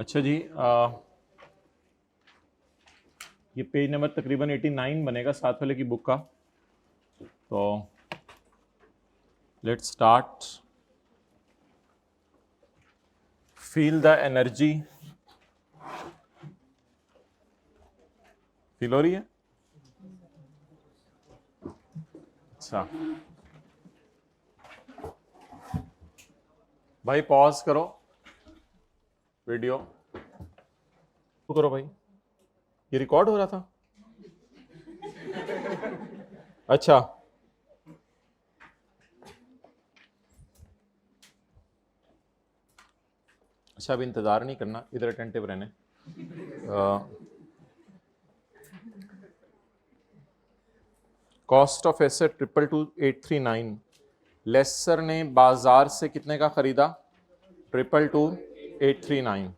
अच्छा जी, ये page number तकरीबन 89 बनेगा साथ वाले की बुक का। तो let's start. Feel the energy. Feel हो रही है? अच्छा भाई, पॉज करो वीडियो, तो करो भाई। ये रिकॉर्ड हो रहा था? अच्छा, अच्छा अब इंतज़ार नहीं करना, इधर अटेंटिव रहने। Cost of asset 222,839। लेसर ने बाजार से कितने का खरीदा? 222,839।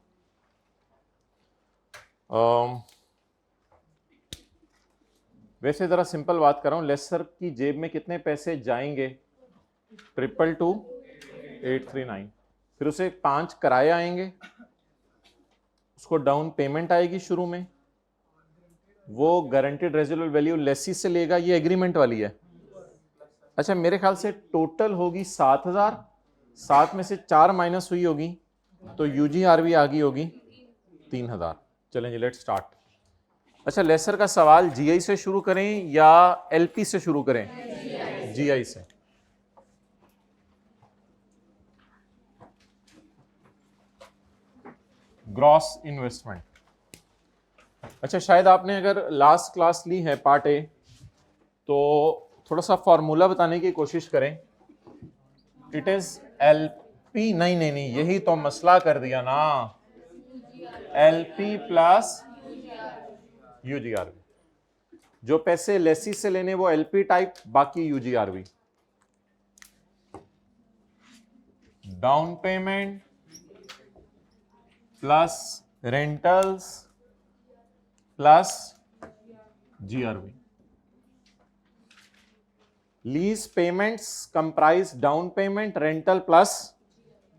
वैसे ज़रा सिंपल बात कर रहा हूँ, लेसर की जेब में कितने पैसे जाएंगे? 222,839। फिर उसे 5 किराए आएंगे, उसको डाउन पेमेंट आएगी शुरू में, वो गारंटेड रेजिडुअल वैल्यू लेसी से लेगा, ये एग्रीमेंट वाली है। अच्छा, मेरे ख्याल से टोटल होगी 7,000, 7 में से 4 माइनस हुई होगी, तो यूजीआरवी आ गई होगी 3,000। चलें जी, लेट्स स्टार्ट। अच्छा, लेसर का सवाल जीआई से शुरू करें या एलपी से शुरू करें? जीआई से। Gross investment. अच्छा, शायद आपने अगर लास्ट क्लास ली है पार्ट ए, तो थोड़ा सा फॉर्मूला बताने की कोशिश करें। इट इज एलपी, नहीं नहीं नहीं, यही तो मसला कर दिया ना, एलपी प्लस यूजीआरवी। जो पैसे लेसी से लेने वो एलपी टाइप, बाकी UGRV. Down payment plus rentals plus GRV. Lease payments comprise down payment, rental plus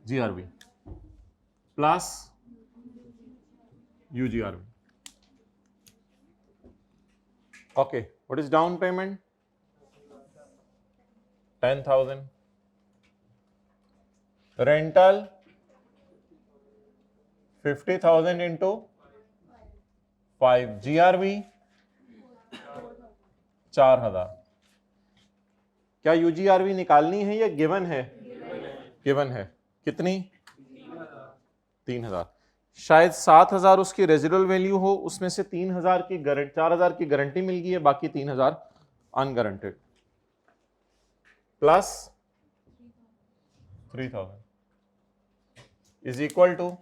GRV plus UGRV. Okay, what is down payment? 10,000। Rental 50,000 into 5। GRV 4,000। क्या यूजीआरवी निकालनी है या गिवन है? गिवन है। कितनी? 3,000। शायद 7,000 उसकी रेजिडुअल वैल्यू हो, उसमें से 3,000 की गारंटी, 4,000 की गारंटी मिल गई है, बाकी 3,000 unguaranteed, plus 3,000 is equal to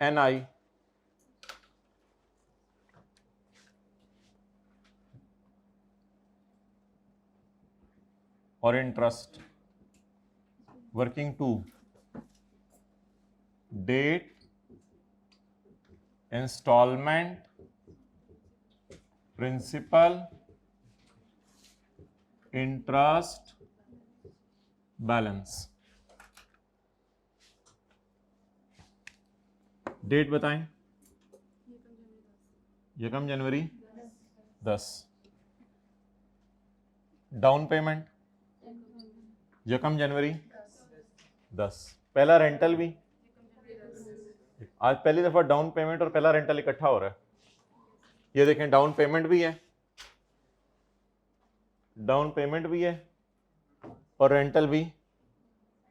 NI और interest working to date, instalment, principal, interest, balance. Date बताएं। यकम जनवरी 10। डाउन पेमेंट यकम जनवरी 10। पहला रेंटल भी, आज पहली दफा डाउन पेमेंट और पहला रेंटल इकट्ठा हो रहा है। ये देखें, डाउन पेमेंट भी है, डाउन पेमेंट भी है और रेंटल भी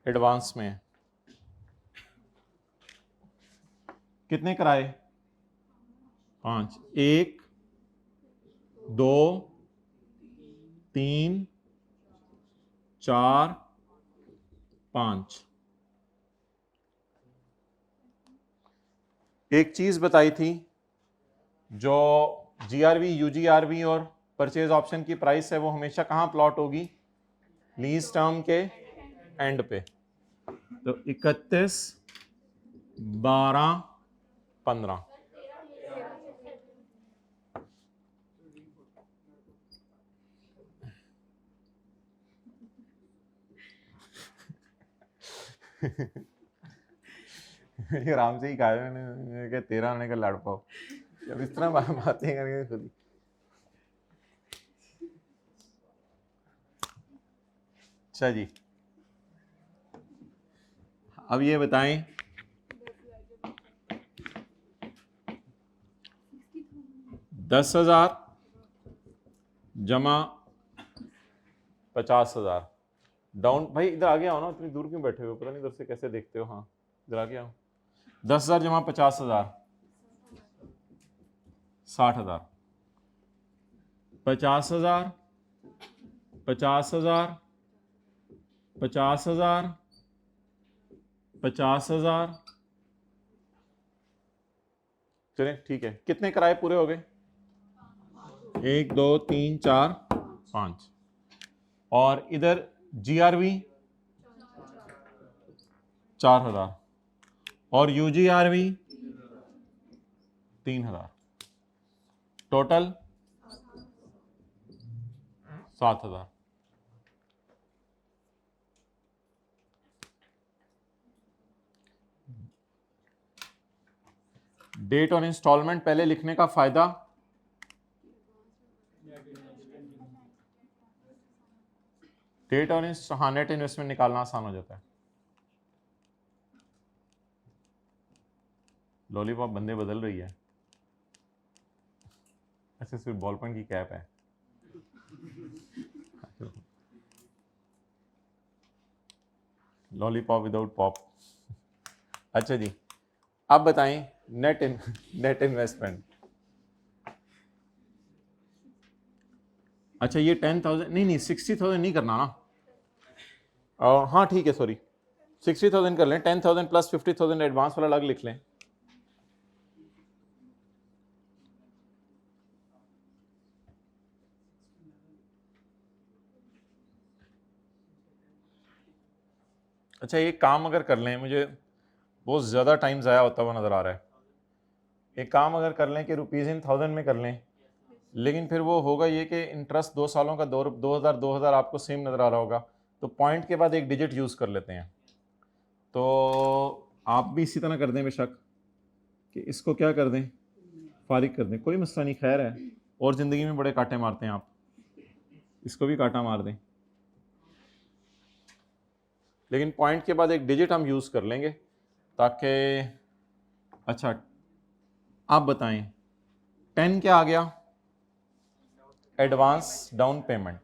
एडवांस में है। कितने किराए? 5। 1 2 3 4 5। एक चीज बताई थी, जो जीआरवी, यूजीआरवी और परचेज ऑप्शन की प्राइस है वो हमेशा कहां प्लॉट होगी? लीज टर्म के एंड पे। तो 31 12 15। ये आराम से ही कहा मैंने कि 13 आने का लड़ पाओ, अब इस तरह बातें करेंगे खुद ही। अच्छा जी, अब ये बताएं 10,000 जमा 50,000 डाउन। भाई इधर आगे आओ ना, इतनी दूर क्यों बैठे हो, पता नहीं इधर से कैसे देखते हो। हाँ इधर आगे आओ। 10,000 जमा 50,000 60,000। 50,000 50,000 50,000 50,000। चलिए ठीक है, कितने किराए पूरे हो गए? 1 2 3 4 5। और इधर जीआरवी 4,000 और यूजीआरवी 3,000, टोटल 7,000। डेट और इंस्टॉलमेंट पहले लिखने का फायदा, डेट और हाँ नेट इन्वेस्टमेंट निकालना आसान हो जाता है। लॉलीपॉप बंदे बदल रही है। अच्छा सिर्फ बॉल पॉइंट की कैप है। Lollipop without pop. अच्छा जी, अब बताएं नेट इन्वेस्टमेंट। अच्छा ये 10,000 नहीं 60,000 नहीं करना ना। हाँ ठीक है, सॉरी 60,000 कर लें। 10,000 प्लस 50,000 एडवांस वाला अलग लिख लें। अच्छा एक काम अगर कर लें, मुझे बहुत ज़्यादा टाइम ज़ाया होता हुआ नज़र आ रहा है। एक काम अगर कर लें कि ₹1000 में कर लें, लेकिन फिर वो होगा ये कि इंटरेस्ट 2 सालों का 2,000 आपको सेम नज़र आ रहा होगा, तो पॉइंट के बाद एक डिजिट यूज़ कर लेते हैं। तो आप भी इसी तरह कर दें बेशक, कि इसको क्या कर दें, फारिग कर दें, कोई मसला नहीं, खैर है। और ज़िंदगी में बड़े कांटे मारते हैं आप, इसको भी कांटा मार दें, लेकिन पॉइंट के बाद एक डिजिट हम यूज़ कर लेंगे ताकि। अच्छा आप बताएं 10 क्या आ गया? Advance down payment.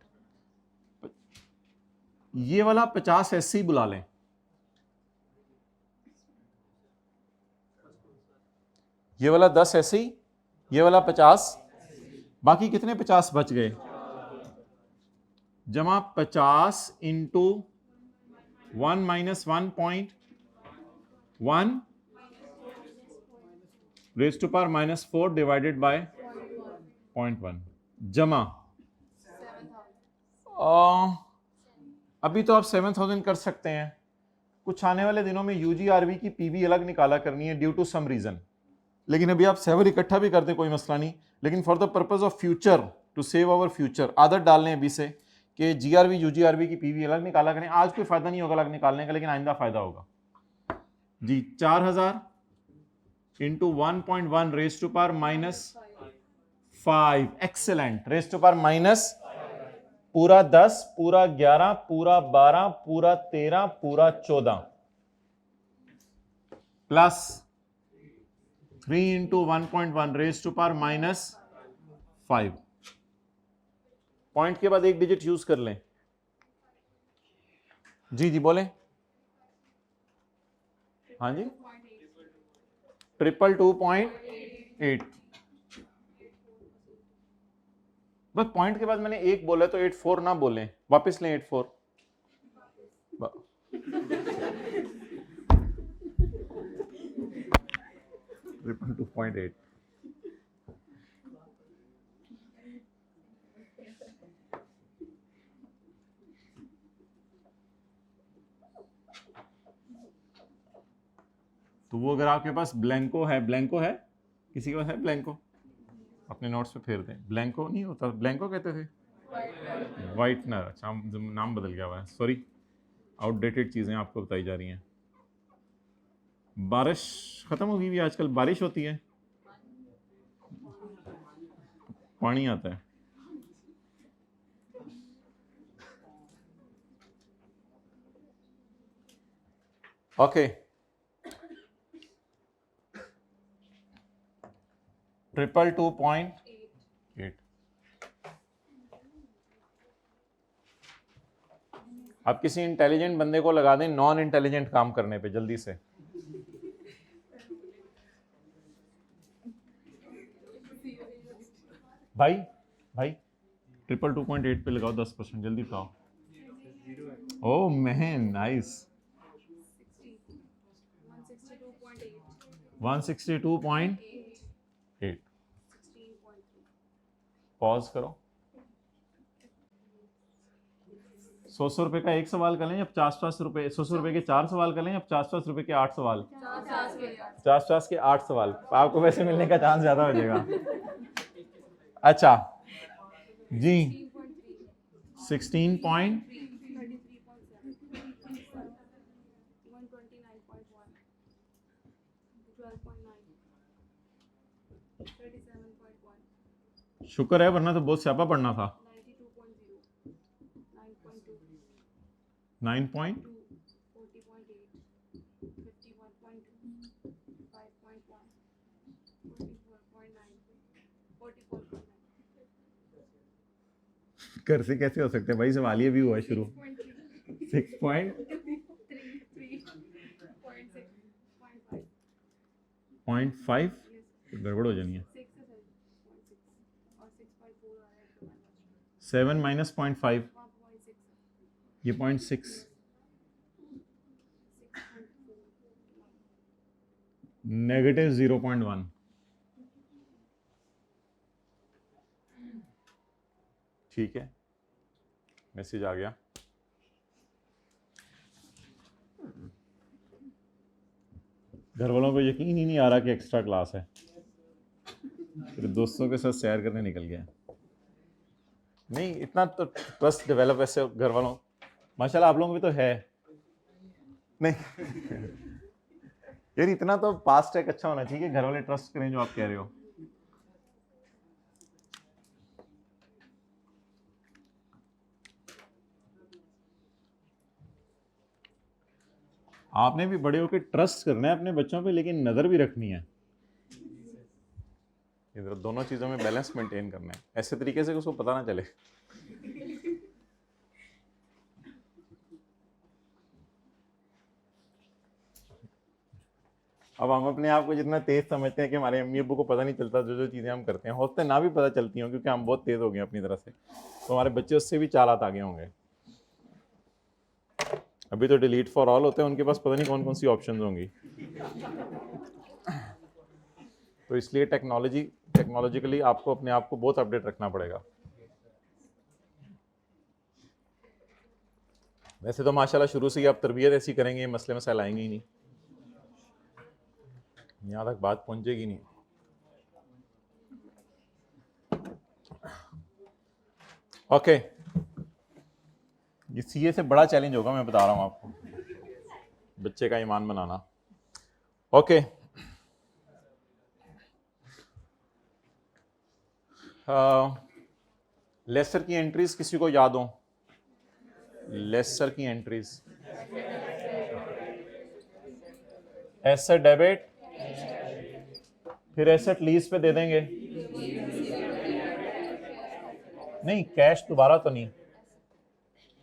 ये वाला 50 ऐसे ही बुला लें, ये वाला 10 ऐसे ही, ये वाला 50, बाकी कितने 50 बच गए? जमा 50 into 1 minus 1.1 raise to power -4 divided by 0.1 जमा अभी तो आप 7,000 कर सकते हैं। कुछ आने वाले दिनों में यूजीआरवी की पीवी अलग निकाला करनी है ड्यू टू सम रीजन, लेकिन अभी आप 7 इकट्ठा भी कर दें कोई मसला नहीं। लेकिन for the purpose of future, to save our future, आदत डाल लें अभी से कि जीआरवी यूजीआरवी की पीवी अलग निकाला करें। आज कोई फायदा नहीं होगा अलग निकालने का, लेकिन आइंदा फायदा होगा जी। 4,000 into 1.1 raise to power -5, excellent, raise to power minus पूरा 10 पूरा 11 पूरा 12 पूरा 13 पूरा 14 plus 3 into 1.1 raise to power -5। Point के बाद एक डिजिट यूज कर लें। जी जी बोलें। हाँ जी 222.8। बस पॉइंट के बाद मैंने एक बोला तो 84 ना बोलें, वापस लें 84। 2.8। तो वो अगर आपके पास ब्लैंको है किसी के पास है ब्लैंको, अपने नोट्स पे फेर दें। ब्लैंको नहीं होता, ब्लैंको कहते थे, वाइटनर। अच्छा नाम बदल गया हुआ है, सॉरी, आउटडेटेड चीज़ें आपको बताई जा रही हैं। बारिश खत्म होगी भी, आजकल बारिश होती है, पानी आता है। ओके, 222.8। आप किसी इंटेलिजेंट बंदे को लगा दें नॉन इंटेलिजेंट काम करने पे जल्दी से। भाई भाई 222.8 पे लगाओ 10%, जल्दी बताओ। Oh man nice. 162.8। पॉज करो। 100 रुपए का एक सवाल कर लें या 50 रुपए, 100 रुपए के 4 सवाल कर लें या 50 रुपए के 8 सवाल? 50 के 8 सवाल, आपको वैसे मिलने का चांस ज्यादा हो जाएगा। अच्छा जी 16 शुक्र है, वरना तो बहुत स्यापा पढ़ना था। 9 घर से कैसे हो सकते हैं भाई, सवाल ये भी हुआ शुरू। 6.5 गड़बड़ हो जानी है। 7 माइनस 0.5 ये 0.6 नेगेटिव 0.1। ठीक है, मैसेज आ गया। घर वालों को यकीन ही नहीं आ रहा कि एक्स्ट्रा क्लास है, फिर दोस्तों के साथ सैर करने निकल गया। नहीं, इतना तो ट्रस्ट डेवलप ऐसे घर वालों, माशाल्लाह आप लोगों को भी तो है। नहीं यार, इतना तो पास्ट ट्रैक अच्छा होना चाहिए, घर वाले ट्रस्ट करें जो आप कह रहे हो। आपने भी बड़े होकर ट्रस्ट करना है अपने बच्चों पे, लेकिन नजर भी रखनी है। इधर दोनों चीजों में बैलेंस मेंटेन करना है, ऐसे तरीके से कि उसको पता ना चले। अब हम अपने आप को जितना तेज समझते हैं कि हमारे अम्मी अब्बू को पता नहीं चलता जो जो चीज़ें हम करते हैं, होते ना भी पता चलती हों क्योंकि हम बहुत तेज हो गए अपनी तरह से, तो हमारे बच्चे उससे भी चालाक आगे होंगे। अभी तो डिलीट फॉर ऑल होते हैं, उनके पास पता नहीं कौन कौन सी ऑप्शंस होंगी। तो इसलिए टेक्नोलॉजिकली आपको अपने आप को बहुत अपडेट रखना पड़ेगा। वैसे तो माशाल्लाह शुरू से ही आप तरबियत ऐसी करेंगे, ये मसले मसाइल आएंगे ही नहीं, यहाँ तक बात पहुंचेगी नहीं। ओके, ये सीए से बड़ा चैलेंज होगा, मैं बता रहा हूँ आपको, बच्चे का ईमान बनाना। ओके, लेसर की एंट्रीज किसी को याद हो? लेसर की एंट्रीज, एसेट डेबिट, फिर एसेट लीज पे दे देंगे, नहीं कैश दोबारा तो नहीं,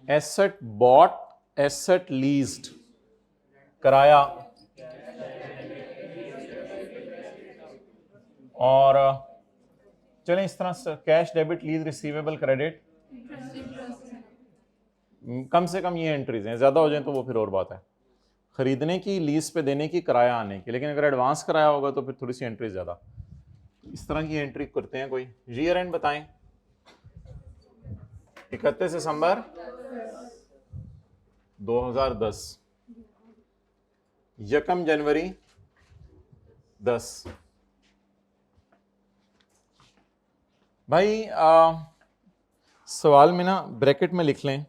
एसेट बॉट, एसेट लीज्ड, कराया, और चलें इस तरह से cash debit lease receivable credit, कम से कम ये एंट्रीज हैं, ज्यादा हो जाए तो वो फिर और बात है, खरीदने की, लीज पे देने की, किराया आने की। लेकिन अगर एडवांस कराया होगा तो फिर थोड़ी सी एंट्री ज्यादा, इस तरह की एंट्री करते हैं। कोई ईयर एंड बताएं? 31 दिसंबर 2010, 1 जनवरी 10। भाई सवाल में ना ब्रैकेट में लिख लें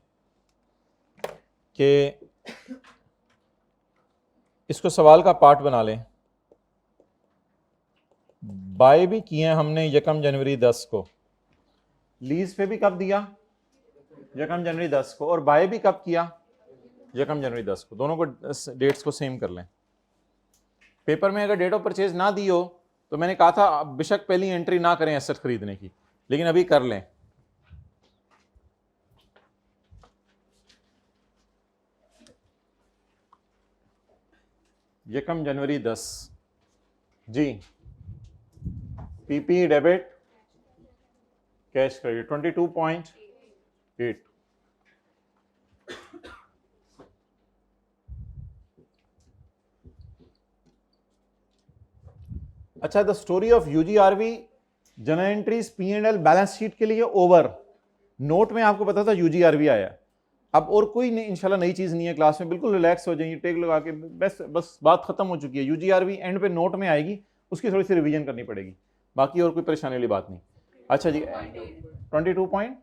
कि इसको सवाल का पार्ट बना लें। बाय भी किए हैं हमने 1 जनवरी 10 को, लीज पे भी कब दिया 1 जनवरी 10 को, और बाय भी कब किया 1 जनवरी 10 को। दोनों को डेट्स को सेम कर लें। पेपर में अगर डेट ऑफ परचेज ना दी हो तो मैंने कहा था बेशक पहली एंट्री ना करें एसेट खरीदने की, लेकिन अभी कर लें। यकम जनवरी 10 जी, पीपी डेबिट कैश क्रेडिट 22.8। अच्छा, the story of UGRV general entries P&L balance sheet के लिए ओवर। नोट में आपको पता था यूजीआरवी आया, अब और कोई नहीं, इंशाल्लाह नई चीज नहीं है क्लास में, बिल्कुल रिलैक्स हो जाइए, टेक लगा के बस बात खत्म हो चुकी है। यूजीआरवी एंड पे नोट में आएगी, उसकी थोड़ी सी रिवीजन करनी पड़ेगी, बाकी और कोई परेशानी वाली बात नहीं। अच्छा जी, 22 पॉइंट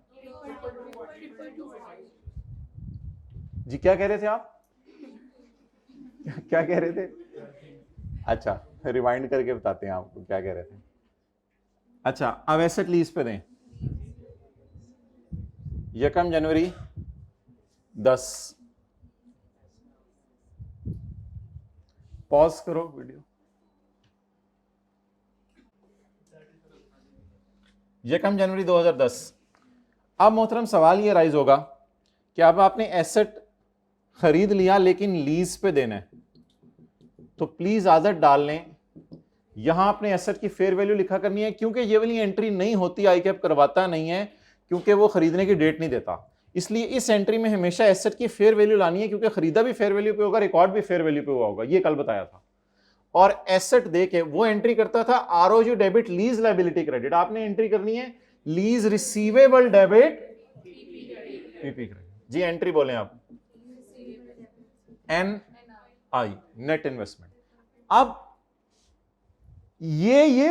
जी, क्या कह रहे थे आप? क्या कह रहे थे? अच्छा, रिवाइंड करके बताते हैं आपको क्या कह रहे थे। अच्छा, अब एसेट लीज पे दें 1 जनवरी 10। पॉज करो वीडियो। 1 जनवरी 2010। अब मोहतरम सवाल ये राइज होगा कि अब आपने एसेट खरीद लिया लेकिन लीज पे देना है, तो प्लीज आदत डाल लें, यहां आपने एसेट की फेयर वैल्यू लिखा करनी है, क्योंकि ये वाली एंट्री नहीं होती, आई कैप करवाता नहीं है, क्योंकि वो खरीदने की डेट नहीं देता। इसलिए इस एंट्री में हमेशा एसेट की फेयर वैल्यू लानी है, क्योंकि खरीदा भी फेयर वैल्यू पे होगा, रिकॉर्ड भी फेयर वैल्यू पे हुआ होगा, ये कल बताया था। और एसेट देके वो एंट्री करता था ROU debit lease liability credit, आपने एंट्री करनी है lease receivable debit PP credit. जी एंट्री बोलें आप, एन आई नेट इन्वेस्टमेंट। अब ये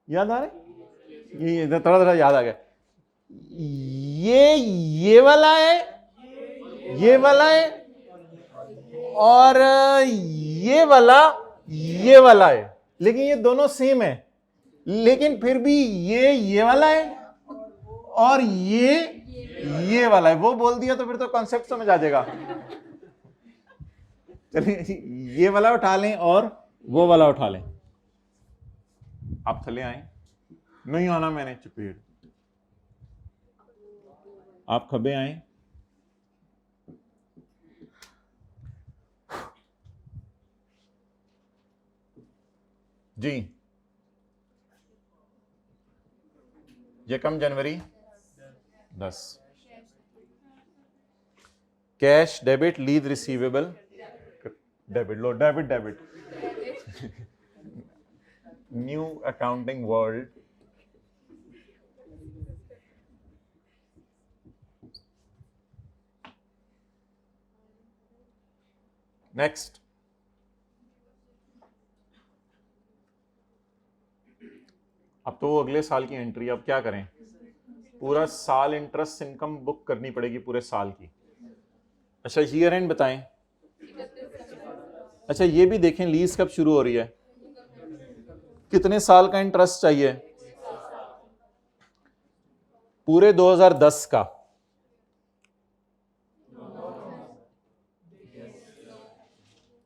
याद आ रहा है, ये थोड़ा थोड़ा याद आ गया, ये वाला है, ये वाला है, और ये वाला है, लेकिन ये दोनों सेम है, लेकिन फिर भी ये वाला है और ये वाला है। वो बोल दिया तो फिर तो कॉन्सेप्ट समझ आ जाएगा। चलिए, ये वाला उठा लें और वो वाला उठा लें। आप थले आए, नहीं आना मैंने चपेट, आप खबे आए, जी 1 जनवरी 10। Cash debit lease receivable debit, लो debit new accounting world. Next, अब तो अगले साल की एंट्री, अब क्या करें, पूरा साल इंटरेस्ट इनकम बुक करनी पड़ेगी पूरे साल की। अच्छा, ईयर एंड बताएं। अच्छा, ये भी देखें लीज कब शुरू हो रही है, कितने साल का इंटरेस्ट चाहिए, पूरे 2010 का,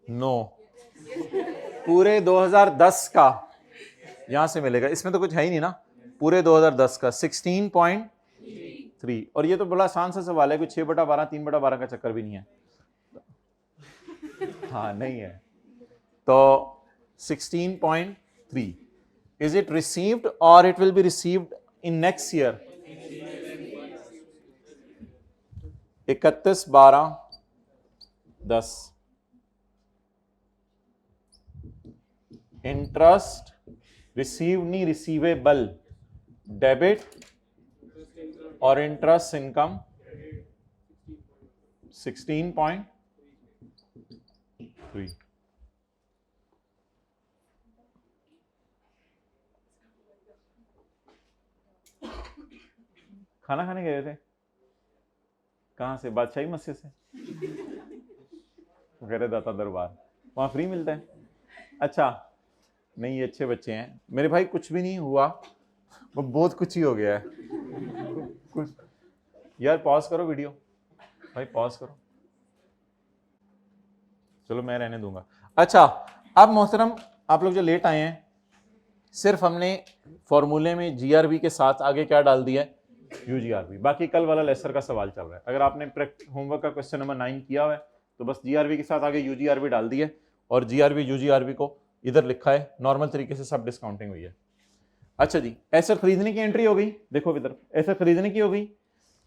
नो, पूरे 2010 का यहां से मिलेगा, इसमें तो कुछ है ही नहीं ना, पूरे 2010 का 16.3। और ये तो बड़ा आसान सा सवाल है, कोई 6/12 3/12 का चक्कर भी नहीं है। हाँ नहीं है, तो 16.3। इज इट रिसीव्ड और it will be received in next year 31/12/10। Interest receive नहीं, रिसीवेबल डेबिट और इंटरेस्ट इनकम 16.3। खाना खाने गए थे, कहां से, बादशाही मस्जिद से, गैर दाता दरबार। वहाँ फ्री मिलता है। अच्छा नहीं, ये अच्छे बच्चे हैं मेरे भाई, कुछ भी नहीं हुआ, वो बहुत कुछ ही हो गया है कुछ। यार पॉज करो वीडियो भाई, पॉज करो। चलो मैं रहने दूंगा। अच्छा अब मोहतरम आप लोग जो लेट आए हैं, सिर्फ हमने फॉर्मूले में जीआरबी के साथ आगे क्या डाल दिया है, यूजीआरबी। बाकी कल वाला लेसर का सवाल चल रहा है, अगर आपने होमवर्क का क्वेश्चन नंबर 9 किया हुआ है तो बस जीआरबी के साथ आगे यूजीआरबी डाल दिया और जीआरबी यूजीआरबी को इधर लिखा है, नॉर्मल तरीके से सब डिस्काउंटिंग हुई है। अच्छा जी, एसेट खरीदने की एंट्री हो गई, देखो इधर एसेट खरीदने की हो गई,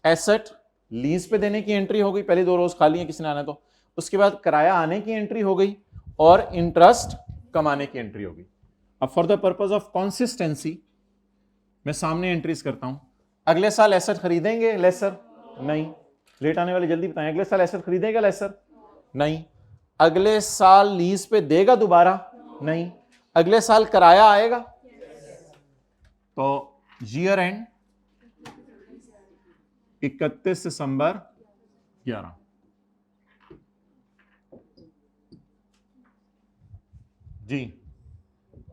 एसेट लीज पे देने की एंट्री हो गई, पहले 2 रोज खाली है किसी ने आना तो, उसके बाद किराया आने की एंट्री हो गई और इंटरेस्ट कमाने की एंट्री हो गई। अब for the purpose of consistency मैं सामने एंट्रीज करता हूं। अगले साल एसेट खरीदेंगे लेसर? नहीं। लेट आने वाले जल्दी बताएं, अगले साल एसेट खरीदेगा लेसर? नहीं। अगले साल लीज पे देगा दोबारा? नहीं। अगले साल किराया आएगा? तो ईयर एंड 31 दिसंबर 11 जी,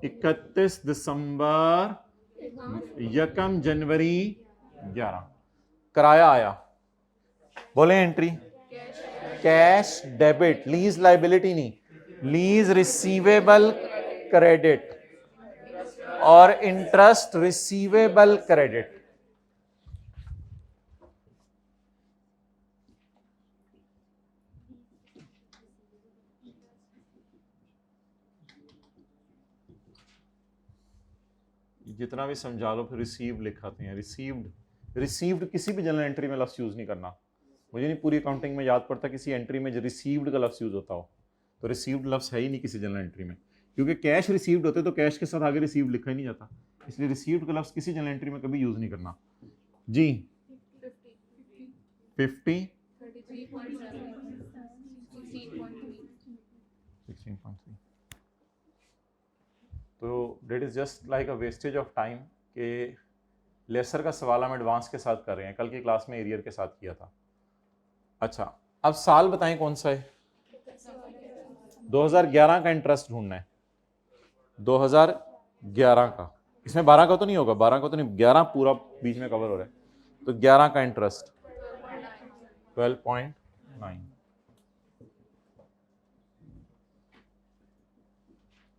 31 दिसंबर 1 जनवरी 11 किराया आया, बोले entry cash debit, lease liability नहीं, लीज रिसीवेबल क्रेडिट और इंटरेस्ट रिसीवेबल क्रेडिट। जितना भी समझा लो फिर रिसीव लिखाते हैं, रिसीव्ड। रिसीव्ड किसी भी जनरल एंट्री में लफ्ज यूज नहीं करना। मुझे नहीं पूरी अकाउंटिंग में याद पड़ता किसी एंट्री में जो रिसीव्ड का लफ्ज यूज होता हो, तो रिसीव्ड लफ्ज है ही नहीं किसी जनरल एंट्री में, क्योंकि कैश रिसीव्ड होते तो कैश के साथ आगे रिसीव्ड लिखा ही नहीं जाता, इसलिए रिसीव्ड का लफ्ज किसी जनरल एंट्री में कभी यूज नहीं करना जी। 50 16.3 तो that is just like a wastage of time कि लेसर का सवाल हम एडवांस के साथ कर रहे हैं, कल की क्लास में एरियर के साथ किया था। अच्छा अब साल बताएं कौन सा है, 2011 का इंटरेस्ट ढूंढना है, 2011 का, इसमें 12 का तो नहीं होगा, 12 का तो नहीं, 11 पूरा बीच में कवर हो रहा है, तो 11 का इंटरेस्ट 12.9,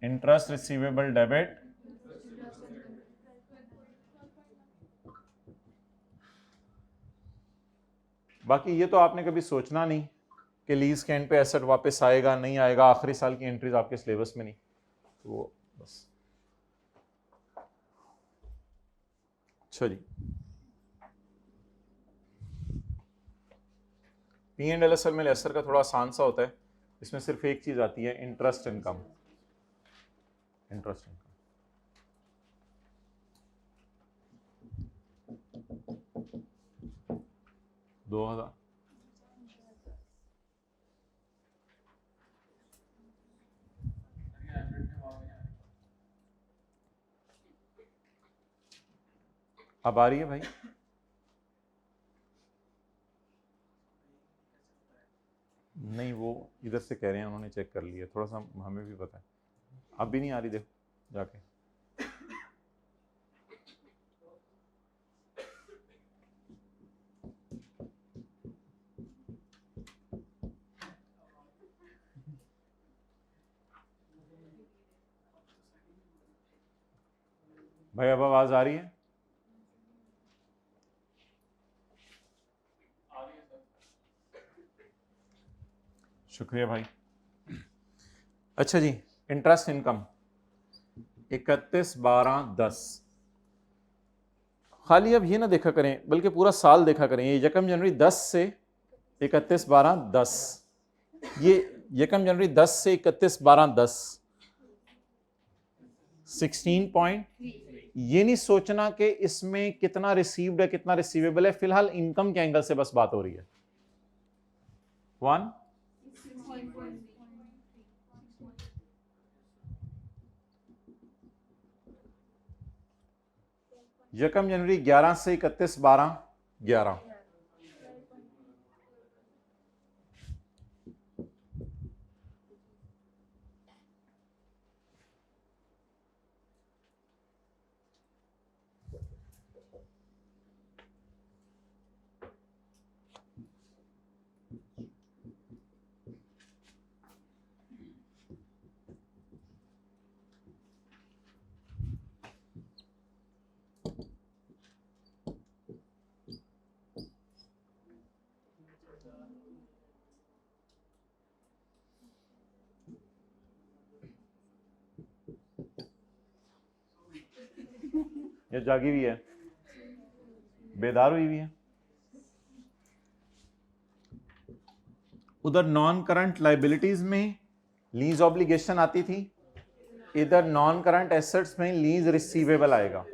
इंटरेस्ट रिसीवेबल डेबिट बाकी ये तो आपने कभी सोचना नहीं कि लीज के एंड पे एसेट वापस आएगा नहीं आएगा, आखिरी साल की एंट्रीज आपके सिलेबस में नहीं, तो वो बस। अच्छा जी, P&L असल में लेसर का थोड़ा आसान सा होता है, इसमें सिर्फ एक चीज आती है, इंटरेस्ट इनकम। इंटरेस्ट इनकम 2000 अब आ रही है भाई? नहीं वो इधर से कह रहे हैं, उन्होंने चेक कर लिया, थोड़ा सा हमें भी पता है, अब भी नहीं आ रही, देखो जाके। भाई अब आवाज आ रही है? शुक्रिया भाई। अच्छा जी, इंटरेस्ट इनकम 31/12/10, खाली अब ये ना देखा करें बल्कि पूरा साल देखा करें, ये 1 जनवरी 10 से 31/12/10, ये 1 जनवरी 10 से 31/12/10 16 ये नहीं सोचना कि इसमें कितना रिसीव्ड है कितना रिसीवेबल है, फिलहाल इनकम के एंगल से बस बात हो रही है। 1 1 जनवरी 11 से 31/12/11 ये जागी हुई है, बेदार हुई हुई है। उधर नॉन करंट लाइबिलिटीज में लीज ऑब्लिगेशन आती थी, इधर नॉन करंट एसेट्स में लीज रिसीवेबल आएगा।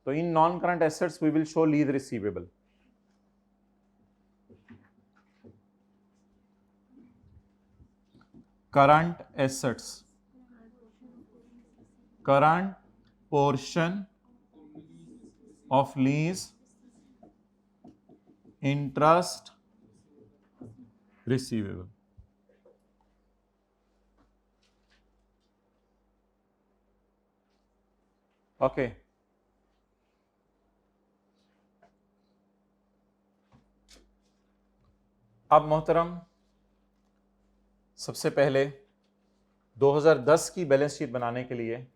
तो in non current assets we will show lease receivable. Current assets, current portion of lease interest receivable. Okay. अब मोहतरम सबसे पहले 2010 की बैलेंस शीट बनाने के लिए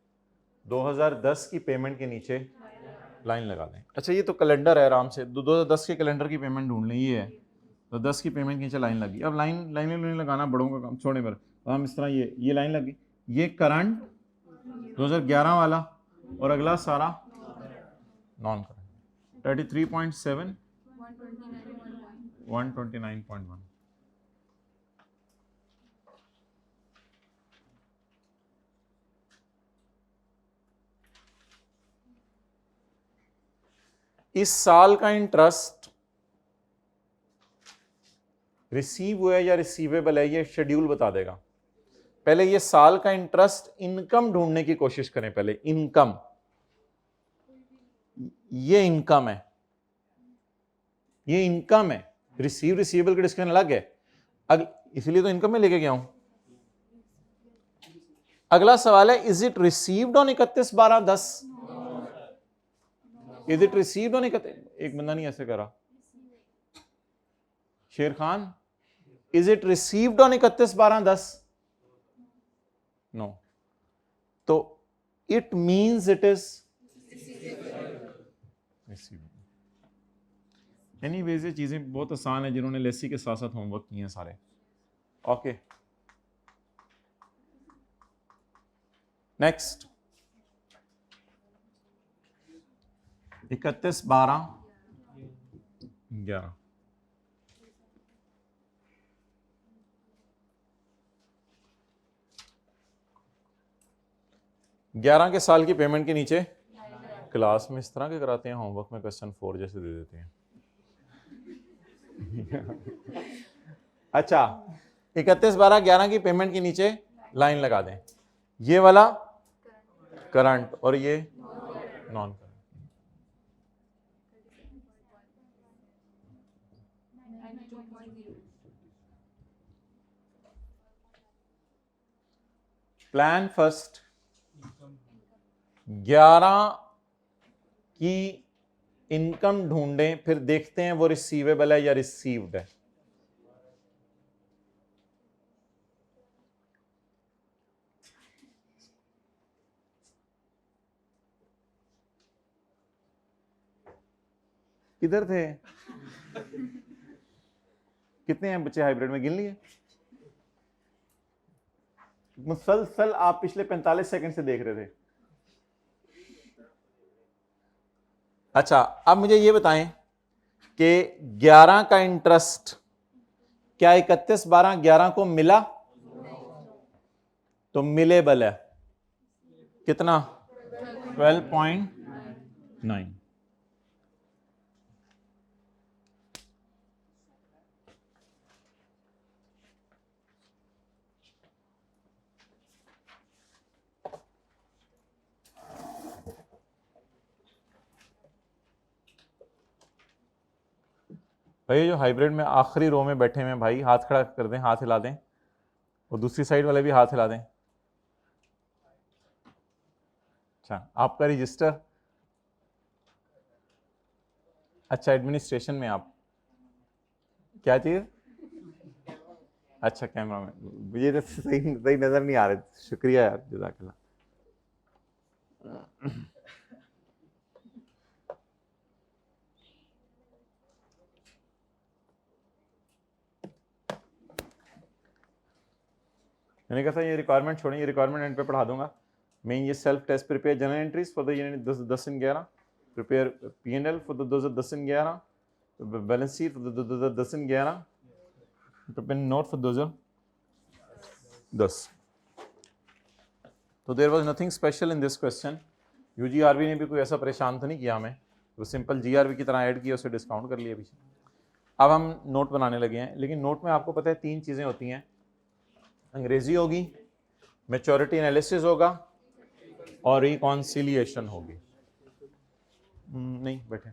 2010 की पेमेंट के नीचे लाइन लगा दें। अच्छा, ये तो कैलेंडर है, आराम से 2010 के कैलेंडर की पेमेंट ढूंढ लें। ये है तो 10 की पेमेंट के नीचे लाइन लगी। अब लाइन लगाना बड़ों का काम, छोड़े पर हम इस तरह ये लाइन लगी, ये करंट 2011 वाला और अगला सारा नॉन करंट 33.7 129.1। इस साल का इंटरेस्ट रिसीव हुआ है या रिसीवेबल है, ये शेड्यूल बता देगा। पहले ये साल का इंटरेस्ट इनकम ढूंढने की कोशिश करें। पहले इनकम, ये इनकम है, ये इनकम है। रिसीवेबल का डिस्कशन अलग है, इसलिए तो इनकम में लेके गया हूं। अगला सवाल है, is it received on 31/12/10? Is it received on 31? एक बंदा नहीं ऐसे करा, Sher Khan, is it received on 31/12/10? No. तो it means it is received. Anyways ये चीजें बहुत आसान है, जिन्होंने लेसी के साथ साथ होमवर्क किए हैं सारे। ओके, नेक्स्ट 31/12/11 11 के साल की पेमेंट के नीचे क्लास में इस तरह के कराते हैं, होमवर्क में क्वेश्चन 4 जैसे दे देते हैं। अच्छा, 31/12/11 की पेमेंट के नीचे लाइन लगा दें। ये वाला करंट और ये नॉन करंट। प्लान फर्स्ट, 11 की इनकम ढूंढें, फिर देखते हैं वो रिसीवेबल है या रिसीव्ड है। किधर थे? कितने हैं बच्चे हाइब्रिड में, गिन लिए? मुसलसल आप पिछले 45 सेकंड से देख रहे थे। अच्छा, अब मुझे ये बताएं कि 11 का इंटरेस्ट क्या 31/12/11 को मिला? तो मिलेबल है कितना? 12.9। भाई जो हाइब्रिड में आखिरी रो में बैठे हैं भाई, हाथ खड़ा कर दें, हाथ हिला दें, और दूसरी साइड वाले भी हाथ हिला दें। अच्छा, आपका रजिस्टर, अच्छा एडमिनिस्ट्रेशन में आप क्या चीज? अच्छा, कैमरा में, मुझे तो सही नजर नहीं आ रहे। शुक्रिया यार, जज़ाकल्लाह। मैंने कहा था ये रिक्वायरमेंट छोड़ें, ये रिक्वायरमेंट एंड पे पढ़ा दूंगा। मैं ये self test prepare general entries for the unit 10 in 11, prepare P&L for the 2010 in 11, balance sheet for the 2010 in 11, prepare note for 2010। तो there was nothing special in this question. UGRB ने भी कोई ऐसा परेशान तो नहीं किया हमें, वो सिंपल जीआरबी की तरह ऐड किया, उसे डिस्काउंट कर लिया पीछे। अब हम नोट बनाने लगे हैं, लेकिन नोट में आपको पता है 3 चीज़ें होती हैं, अंग्रेजी होगी, मैच्योरिटी एनालिसिस होगा और रिकॉन्सिलिएशन होगी। नहीं बैठे,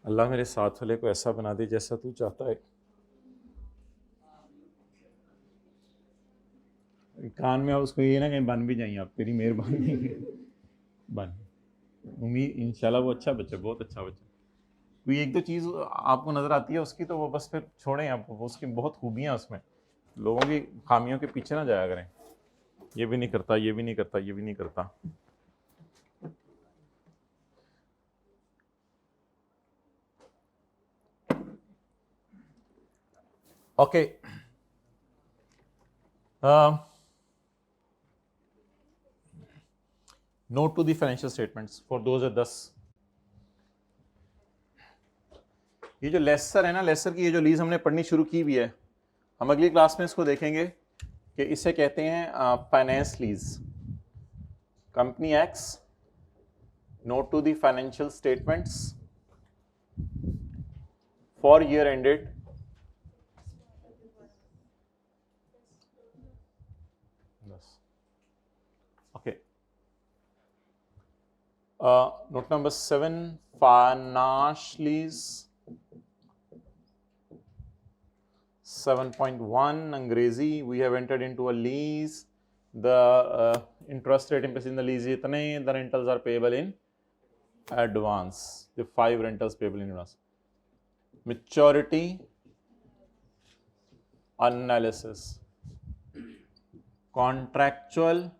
अल्लाह मेरे साथ वाले को ऐसा बना दे जैसा तू चाहता है। कान में उसको ये ना कहीं बन भी जाइए आप, तेरी मेहरबानी बन। उम्मीद इंशाल्लाह वो अच्छा बच्चा, बहुत अच्छा बच्चा। कोई एक दो चीज़ आपको नज़र आती है उसकी, तो वो बस फिर छोड़ें आप, उसकी बहुत खूबियाँ उसमें, लोगों की खामियों के पीछे ना जाया करें। ये भी नहीं करता, ये भी नहीं करता, ये भी नहीं करता। Okay, note to the financial statements for 2010। ये जो लेसर है ना, लेसर की ये जो लीज हमने पढ़नी शुरू की हुई है, हम अगली क्लास में इसको देखेंगे कि इसे कहते हैं finance lease. Company X, note to the financial statements for year ended okay. Note number 7, finance lease 7.1 अंग्रेजी, we have entered into a lease, the interest rate implicit in the lease इतने, the rentals are payable in advance, the 5 rentals payable in advance. Maturity analysis, contractual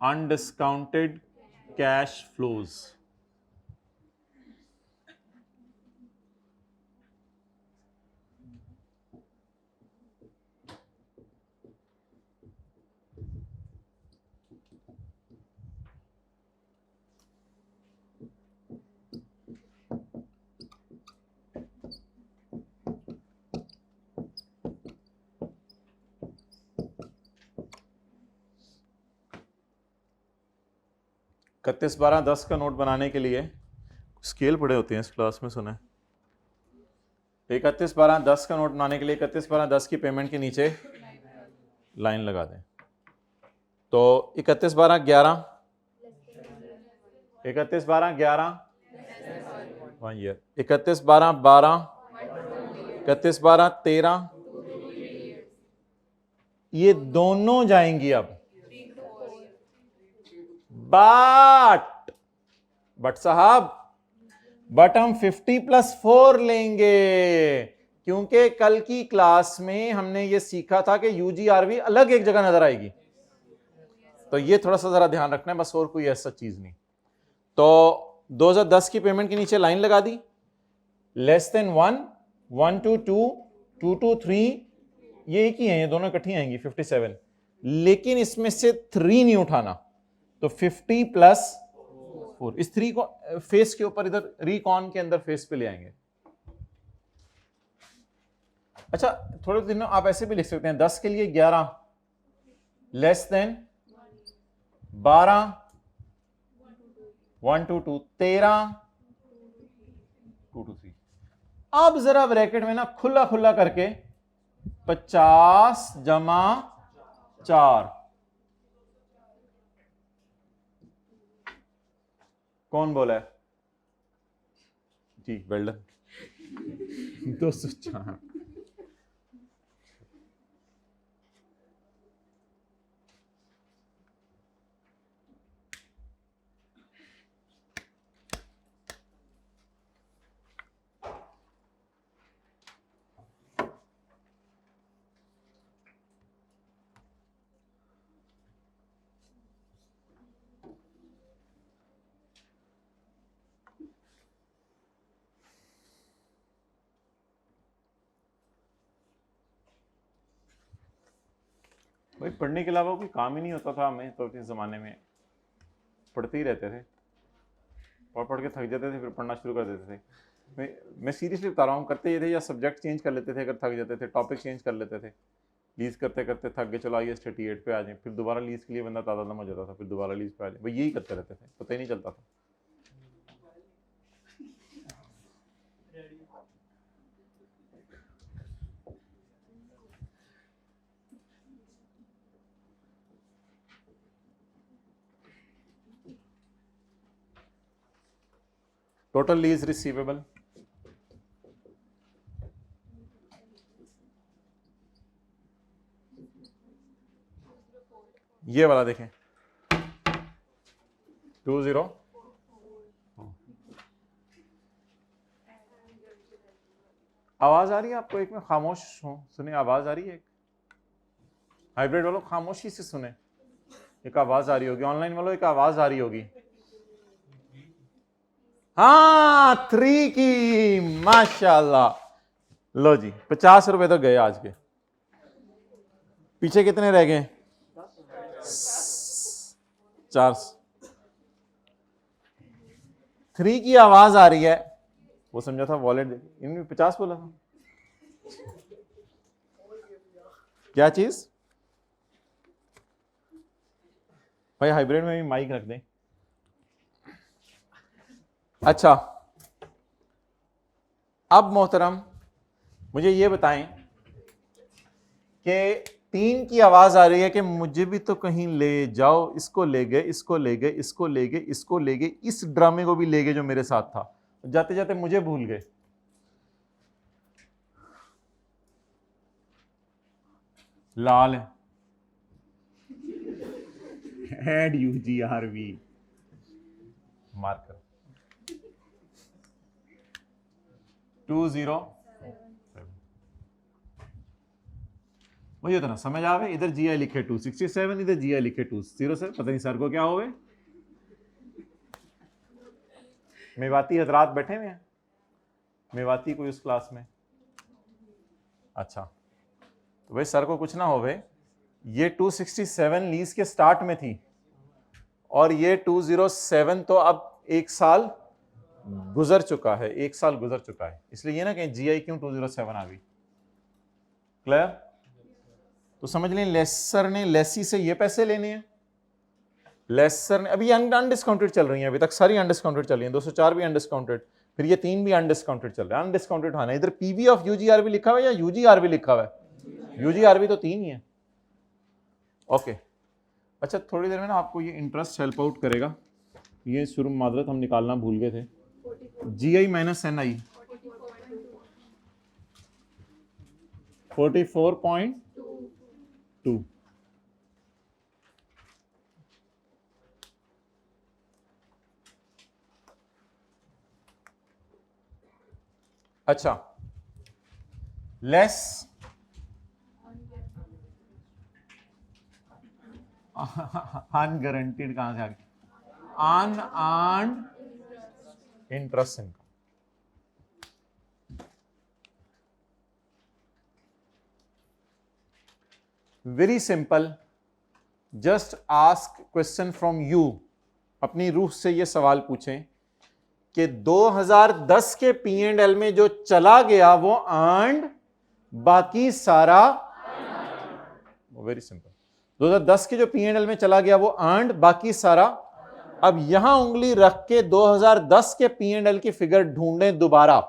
undiscounted cash flows, इकतीस 12-10 का note बनाने के लिए scale पड़े होते हैं इस क्लास में, सुना है? 31/12/10 का नोट बनाने के लिए 31/12/10 की पेमेंट के नीचे लाइन लगा दें। तो 31/12/11, 31/12/11 1 ईयर, 31/12/12, 31/12/13, ये दोनों जाएंगी अब, बट साहब, बट हम 50+4 लेंगे, क्योंकि कल की क्लास में हमने ये सीखा था कि यूजीआरबी अलग एक जगह नजर आएगी, तो ये थोड़ा सा जरा ध्यान रखना है बस, और कोई ऐसा चीज नहीं। तो 2010 की पेमेंट के नीचे लाइन लगा दी, लेस देन 1, 1 to 2, 2 to 3, ये एक ही है, ये दोनों इकट्ठी आएंगी 57, लेकिन इसमें से 3 नहीं उठाना, तो 50+4, इस 3 को फेस के ऊपर इधर रिकॉन के अंदर फेस पे ले आएंगे। अच्छा, थोड़े दिनों आप ऐसे भी लिख सकते हैं, 10 के लिए 11 लेस देन 12, 1 to 2, 13, 2 to 3। अब जरा ब्रैकेट में ना खुला खुला करके 50 जमा 4, कौन बोला है जी? Well done 204। भाई पढ़ने के अलावा कोई काम ही नहीं होता था हमें तो इस ज़माने में, पढ़ते ही रहते थे, पढ़ के थक जाते थे फिर पढ़ना शुरू कर देते थे। मैं सीरियसली बता रहा हूँ, करते ये थे या सब्जेक्ट चेंज कर लेते थे अगर थक जाते थे, टॉपिक चेंज कर लेते थे, लीज करते करते थक गए, चलो आइए 38 पे आ जाए, फिर दोबारा लीज के लिए बंदा ताज़ा दम हो जाता था, फिर दोबारा लीज पे आ जाए, भाई यही करते रहते थे, पता ही नहीं चलता था। टोटल लीज रिसीवेबल, ये वाला देखें 20। आवाज आ रही है आपको? एक में खामोश हो, सुने आवाज आ रही है? हाइब्रिड वालों खामोशी से सुने, एक आवाज आ रही होगी, ऑनलाइन वालों एक आवाज आ रही होगी। हाँ 3 की, माशाल्लाह। लो जी 50 रुपए तो गए आज के। पीछे कितने रह गए? 4। 3 की आवाज आ रही है, वो समझा था वॉलेट, इनमें 50 बोला था। क्या चीज भाई? हाइब्रिड में भी माइक रख दें। अच्छा अब मोहतरम मुझे ये बताएं कि 3 की आवाज आ रही है कि मुझे भी तो कहीं ले जाओ, इसको ले गए, इसको ले गए, इसको ले गए, इसको ले गए, इस ड्रामे को भी ले गए जो मेरे साथ था, जाते जाते मुझे भूल गए। लाल है, एड UGRV मार्कर 207। वही होता ना, समझ आवे, इधर GI लिखे 267, इधर GI लिखे 207, पता नहीं सर को क्या हो गए। मेवाती हजरात बैठे हुए हैं, मेवाती कोई उस क्लास में? अच्छा तो भाई सर को कुछ ना हो भाई, ये 267 लीज के स्टार्ट में थी और ये 207 तो अब 1 साल गुजर चुका है, 1 साल गुजर चुका है, इसलिए ये ना कहीं GI क्यों 207 आ गई। क्लियर? तो समझ लें लेसर ने लेसी से ये पैसे लेने हैं, लेसर ने अभी अनडिस्काउंटेड चल रही हैं, अभी तक सारी अनडिस्काउंटेड चल रही हैं, 204 भी अनडिस्काउंटेड, फिर ये 3 भी अनडिस्काउंटेड चल रहा है। अनडिस्काउंटेड आना, इधर PV ऑफ UGRV लिखा हुआ है या UGRV लिखा हुआ है? UGRV तो 3 ही है। ओके अच्छा थोड़ी देर में ना आपको ये इंटरेस्ट हेल्प आउट करेगा, ये शुरू मादरत हम निकालना भूल गए थे। GI minus NI 44.2। अच्छा लेस अनगारंटीड कहां से आ गया? Unearned interest income. Very simple, just ask question from you, अपनी रूह से ये सवाल पूछें कि 2010 के P&L में जो चला गया वो अर्न्ड, बाकी सारा, वेरी सिंपल, 2010 के जो P&L में चला गया वो अर्न्ड, बाकी सारा। अब यहां उंगली रख के 2010 के P&L की फिगर ढूंढें दोबारा,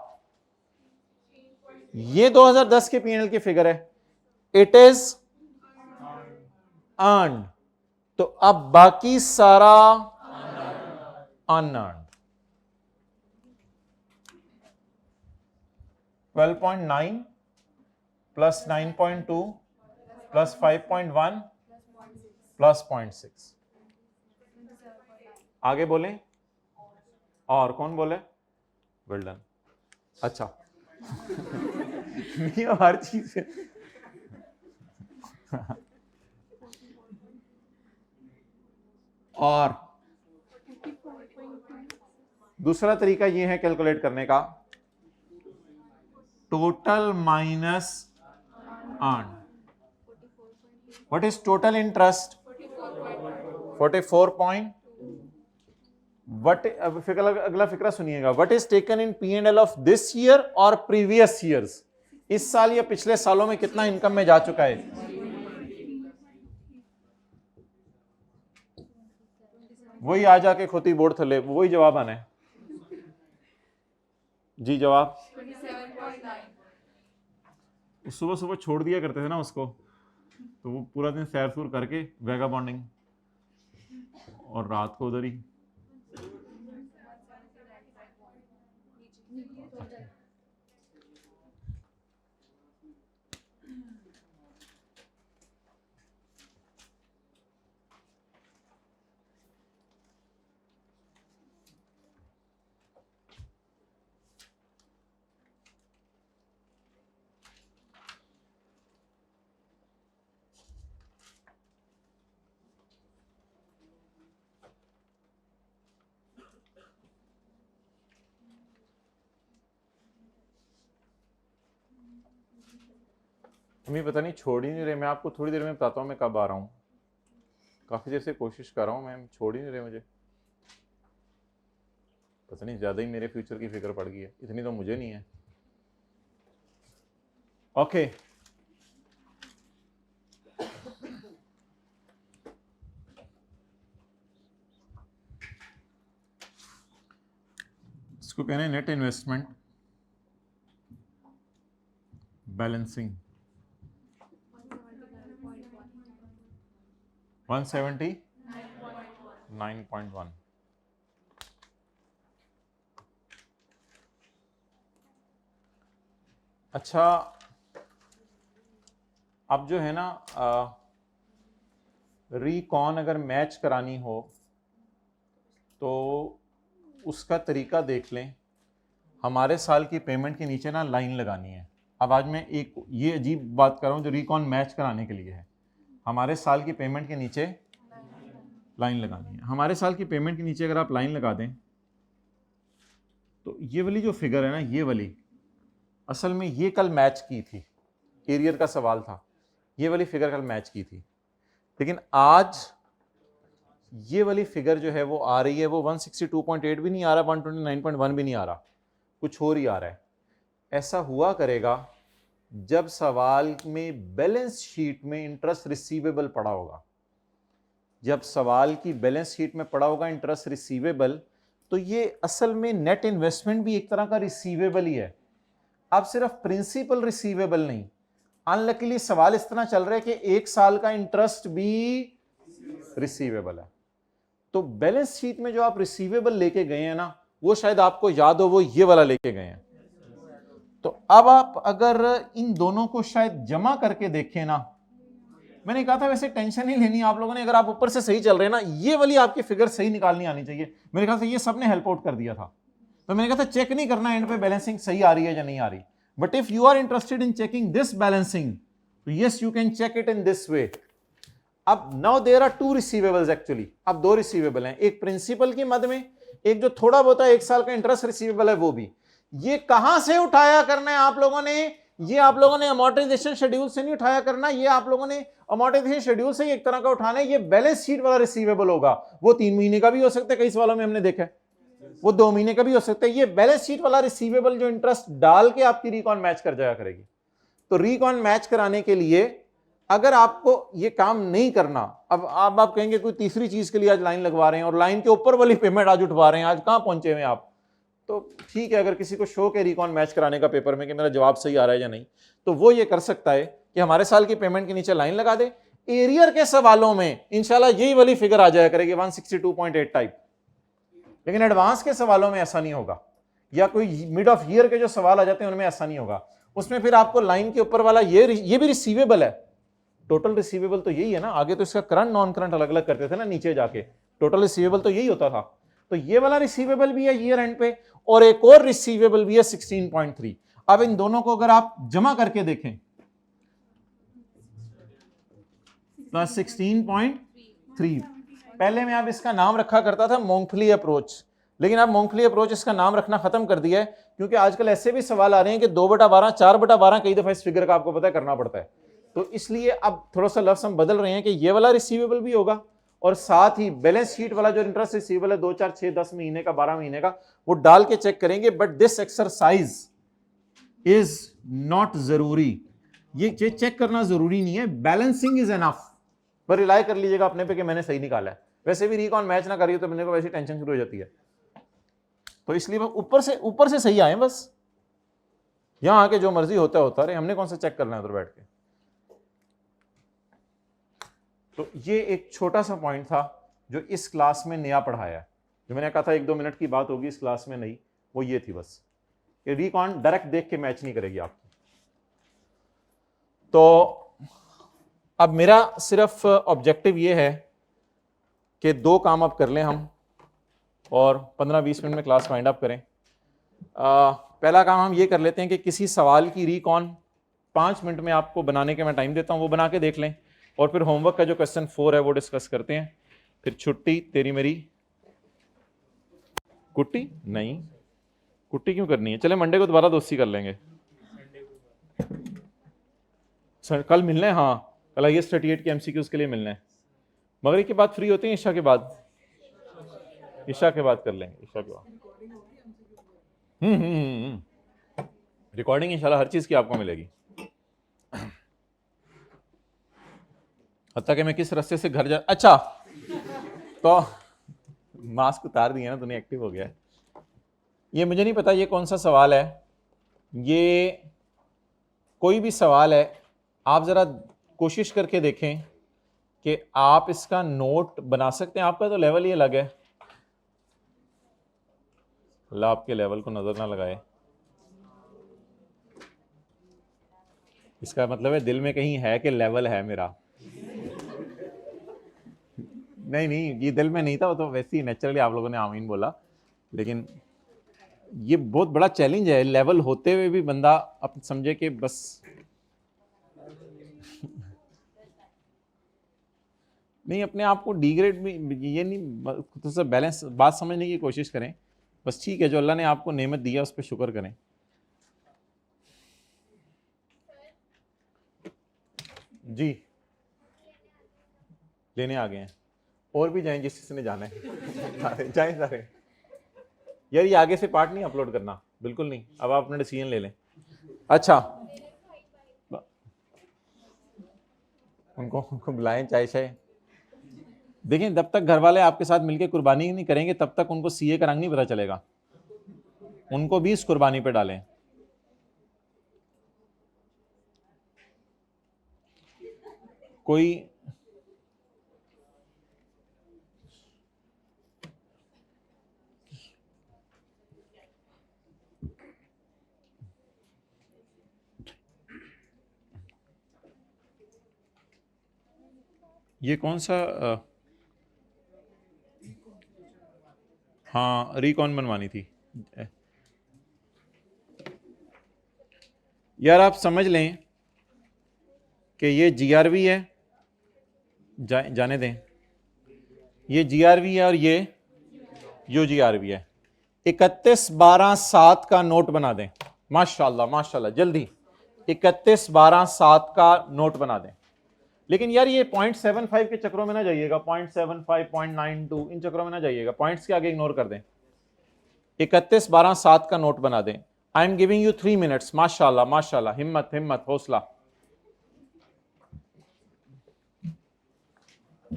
ये 2010 के P&L की फिगर है, इट इज अर्न्ड, तो अब बाकी सारा अनअर्न्ड। 12.9 plus 9.2 plus 5.1 plus 0.6। आगे बोले, और कौन बोले? Well done. अच्छा ये हर चीज है। और दूसरा तरीका यह है कैलकुलेट करने का, total minus earn what is total interest 44 point what अगला फिक्रा सुनिएगा, what is taken in P&L of this year और प्रीवियस ईयर्स, इस साल या पिछले सालों में कितना इनकम में जा चुका है। वही आ जाके खोती बोर्ड थले वही जवाब आना है जी। जवाब सुबह सुबह छोड़ दिया करते थे ना उसको, तो वो पूरा दिन सैर सूर करके वेगा बॉन्डिंग और रात को उधर ही। हमें पता नहीं छोड़ ही नहीं रहे, मैं आपको थोड़ी देर में बताता हूँ मैं कब आ रहा हूँ, काफ़ी देर से कोशिश कर रहा हूँ मैं, छोड़ ही नहीं रहे मुझे, पता नहीं ज़्यादा ही मेरे फ्यूचर की फिक्र पड़ गई है, इतनी तो मुझे नहीं है। ओके इसको कहना है नेट इन्वेस्टमेंट बैलेंसिंग 179.1। अच्छा अब जो है ना रिकॉन अगर मैच करानी हो तो उसका तरीका देख लें। हमारे साल की पेमेंट के नीचे ना लाइन लगानी है। अब आज मैं एक ये अजीब बात कर रहा हूँ जो रिकॉन मैच कराने के लिए है। हमारे साल की पेमेंट के नीचे लाइन लगानी है। हमारे साल की पेमेंट के नीचे अगर आप लाइन लगा दें तो ये वाली जो फिगर है ना, ये वाली असल में ये कल मैच की थी, एरियर का सवाल था, ये वाली फिगर कल मैच की थी, लेकिन आज ये वाली फिगर जो है वो आ रही है, वो 162.8 भी नहीं आ रहा, 129.1 भी नहीं आ रहा, कुछ और ही आ रहा है। ऐसा हुआ करेगा जब सवाल में बैलेंस शीट में इंटरेस्ट रिसीवेबल पड़ा होगा। जब सवाल की बैलेंस शीट में पड़ा होगा इंटरेस्ट रिसीवेबल, तो ये असल में नेट इन्वेस्टमेंट भी एक तरह का रिसीवेबल ही है। अब सिर्फ प्रिंसिपल रिसीवेबल नहीं, अनलकीली सवाल इस तरह चल रहा है कि एक साल का इंटरेस्ट भी रिसीवेबल है। तो बैलेंस शीट में जो आप रिसीवेबल लेके गए हैं ना, वो शायद आपको याद हो, वो ये वाला लेके गए हैं। तो अब आप अगर इन दोनों को शायद जमा करके देखें ना, मैंने कहा था वैसे टेंशन नहीं लेनी आप लोगों ने, अगर आप ऊपर से सही चल रहे हैं ना, ये वाली आपकी फिगर सही निकालनी आनी चाहिए। मेरे ख्याल से ये सबने हेल्प आउट कर दिया था। तो मैंने कहा था चेक नहीं करना एंड पे बैलेंसिंग सही आ रही है या नहीं आ रही, but if you are interested in checking this balancing, तो yes you can check it in this way. अब now there are two receivables actually, अब दो रिसीवेबल हैं, एक प्रिंसिपल की मद में, एक जो थोड़ा बहुत एक साल का इंटरेस्ट रिसीवेबल है वो भी। ये कहां से उठाया करना है आप लोगों ने? ये आप लोगों ने अमोर्टाइजेशन शेड्यूल से नहीं उठाया करना, ये आप लोगों ने अमोर्टाइजेशन शेड्यूल से एक तरह का उठाना है। ये बैलेंस शीट वाला रिसीवेबल होगा, वो 3 महीने का भी हो सकता है, कई सवालों में हमने देखा है, वो 2 महीने का भी हो सकता है। ये बैलेंस शीट वाला रिसीवेबल जो इंटरेस्ट डाल के आपकी रिकॉन मैच कर जाया करेगी। तो रिकॉन मैच कराने के लिए अगर आपको ये काम नहीं करना, अब आप कहेंगे कोई तीसरी चीज के लिए आज लाइन लगवा रहे हैं और लाइन के ऊपर वाली पेमेंट आज उठवा रहे हैं, आज कहां पहुंचे हुए आप? तो ठीक है, अगर किसी को शौक है रिकॉन मैच कराने का पेपर में कि मेरा जवाब सही आ रहा है या नहीं, तो वो ये कर सकता है कि हमारे साल की पेमेंट के नीचे लाइन लगा दे। एरियर के सवालों में इंशाल्लाह यही वाली फिगर आ जाया करेगी 162.8 टाइप, लेकिन एडवांस के सवालों में ऐसा नहीं होगा, या कोई मिड ऑफ ईयर के जो सवाल आ जाते हैं उनमें ऐसा नहीं होगा। उसमें फिर आपको लाइन के ऊपर वाला ये भी रिसीवेबल है, टोटल रिसीवेबल तो यही है ना। आगे तो इसका करंट नॉन करंट अलग अलग करते थे ना, नीचे जाके टोटल रिसीवेबल तो यही होता था। तो ये वाला रिसीवेबल भी है ईयर एंड पे, और एक और रिसीवेबल भी है 16.3। अब इन दोनों को अगर आप जमा करके देखें, 16.3, पहले मैं अब इसका नाम रखा करता था मूंगफली अप्रोच, लेकिन अब मूंगफली अप्रोच इसका नाम रखना खत्म कर दिया है, क्योंकि आजकल ऐसे भी सवाल आ रहे हैं कि 2/12, 4/12 कई दफा इस फिगर का आपको पता है करना पड़ता है। तो इसलिए अब थोड़ा सा लफ्ज़ हम बदल रहे हैं कि ये वाला रिसीवेबल भी होगा और साथ ही बैलेंस शीट वाला जो इंटरेस्ट रिसीवेबल है 2, 4, 6, 10 महीने का, 12 महीने का, वो डाल के चेक करेंगे। But this exercise is not जरूरी, ये चेक करना जरूरी नहीं है, बैलेंसिंग इज एनफ। पर रिलाई कर लीजिएगा अपने पे कि मैंने सही निकाला है। वैसे भी रिकॉन मैच ना करिए तो मेरे को वैसे टेंशन शुरू हो जाती है, तो इसलिए ऊपर से सही आए, बस यहां आके जो मर्जी होता रहे, हमने कौन सा चेक करना है उधर बैठ के। तो ये एक छोटा सा पॉइंट था जो इस क्लास में नया पढ़ाया है, जो मैंने कहा था 1-2 मिनट की बात होगी इस क्लास में, नहीं, वो ये थी बस कि रिकॉन डायरेक्ट देख के मैच नहीं करेगी आपकी। तो अब मेरा सिर्फ ऑब्जेक्टिव ये है कि 2 काम अब कर लें हम और 15-20 मिनट में क्लास वाइंड अप करें। पहला काम हम ये कर लेते हैं कि किसी सवाल की रिकॉन 5 मिनट में आपको बनाने के मैं टाइम देता हूं, वो बना के देख लें, और फिर होमवर्क का जो क्वेश्चन 4 है वो डिस्कस करते हैं। फिर छुट्टी तेरी मेरी, कुट्टी नहीं, कुट्टी क्यों करनी है, चले मंडे को दोबारा दोस्ती कर लेंगे। सर कल मिलना है, हाँ कल IAS 38 के MCQs के लिए मिलना है। मगरिब के बाद फ्री होते हैं, ईशा के बाद, ईशा के बाद कर लेंगे, ईशा के बाद। रिकॉर्डिंग इंशाल्लाह हर चीज की आपको मिलेगी, हत्ता कि मैं किस रास्ते से घर जा। अच्छा तो मास्क उतार दिया ना तूने, एक्टिव हो गया। ये मुझे नहीं पता ये कौन सा सवाल है, ये कोई भी सवाल है, आप जरा कोशिश करके देखें कि आप इसका नोट बना सकते हैं। आपका तो लेवल ही अलग है, अल्लाह आपके लेवल को नजर ना लगाए। इसका मतलब है दिल में कहीं है कि लेवल है मेरा। नहीं, ये दिल में नहीं था, वो तो वैसे ही नेचुरली आप लोगों ने आमीन बोला। लेकिन ये बहुत बड़ा चैलेंज है, लेवल होते हुए भी बंदा अब समझे कि बस नहीं, अपने आप को डिग्रेड भी, ये नहीं, तो सब बैलेंस बात समझने की कोशिश करें। बस ठीक है, जो अल्लाह ने आपको नेमत दी है उस पर शुक्र करें। जी लेने आ गए हैं, और भी जाएं जिस किसी ने जाना है जाएं सारे। यार ये आगे से पार्ट नहीं अपलोड करना, बिल्कुल नहीं, अब आप अपना डिसीजन ले लें। अच्छा उनको बुलाएं, चाय शाय देखें। जब तक घर वाले आपके साथ मिलकर कुर्बानी नहीं करेंगे तब तक उनको सीए का रंग नहीं पता चलेगा, उनको भी इस कुर्बानी पे डालें। कोई ये कौन सा हाँ रिकॉन बनवानी थी यार। आप समझ लें कि ये GRV है, जाने दें, ये GRV है और ये UGRV है। 31/12/7 का नोट बना दें, माशाल्लाह माशाल्लाह, जल्दी 31/12/7 का नोट बना दें। लेकिन यार ये 0.75 के चक्रों में ना जाइएगा, 0.75, 0.92 इन चक्रों में ना जाइएगा, पॉइंट्स के आगे इग्नोर कर दें। 31/12/7 का नोट बना दें। I am giving you 3 minutes. माशाल्लाह माशाल्लाह, हिम्मत हिम्मत, हौसला।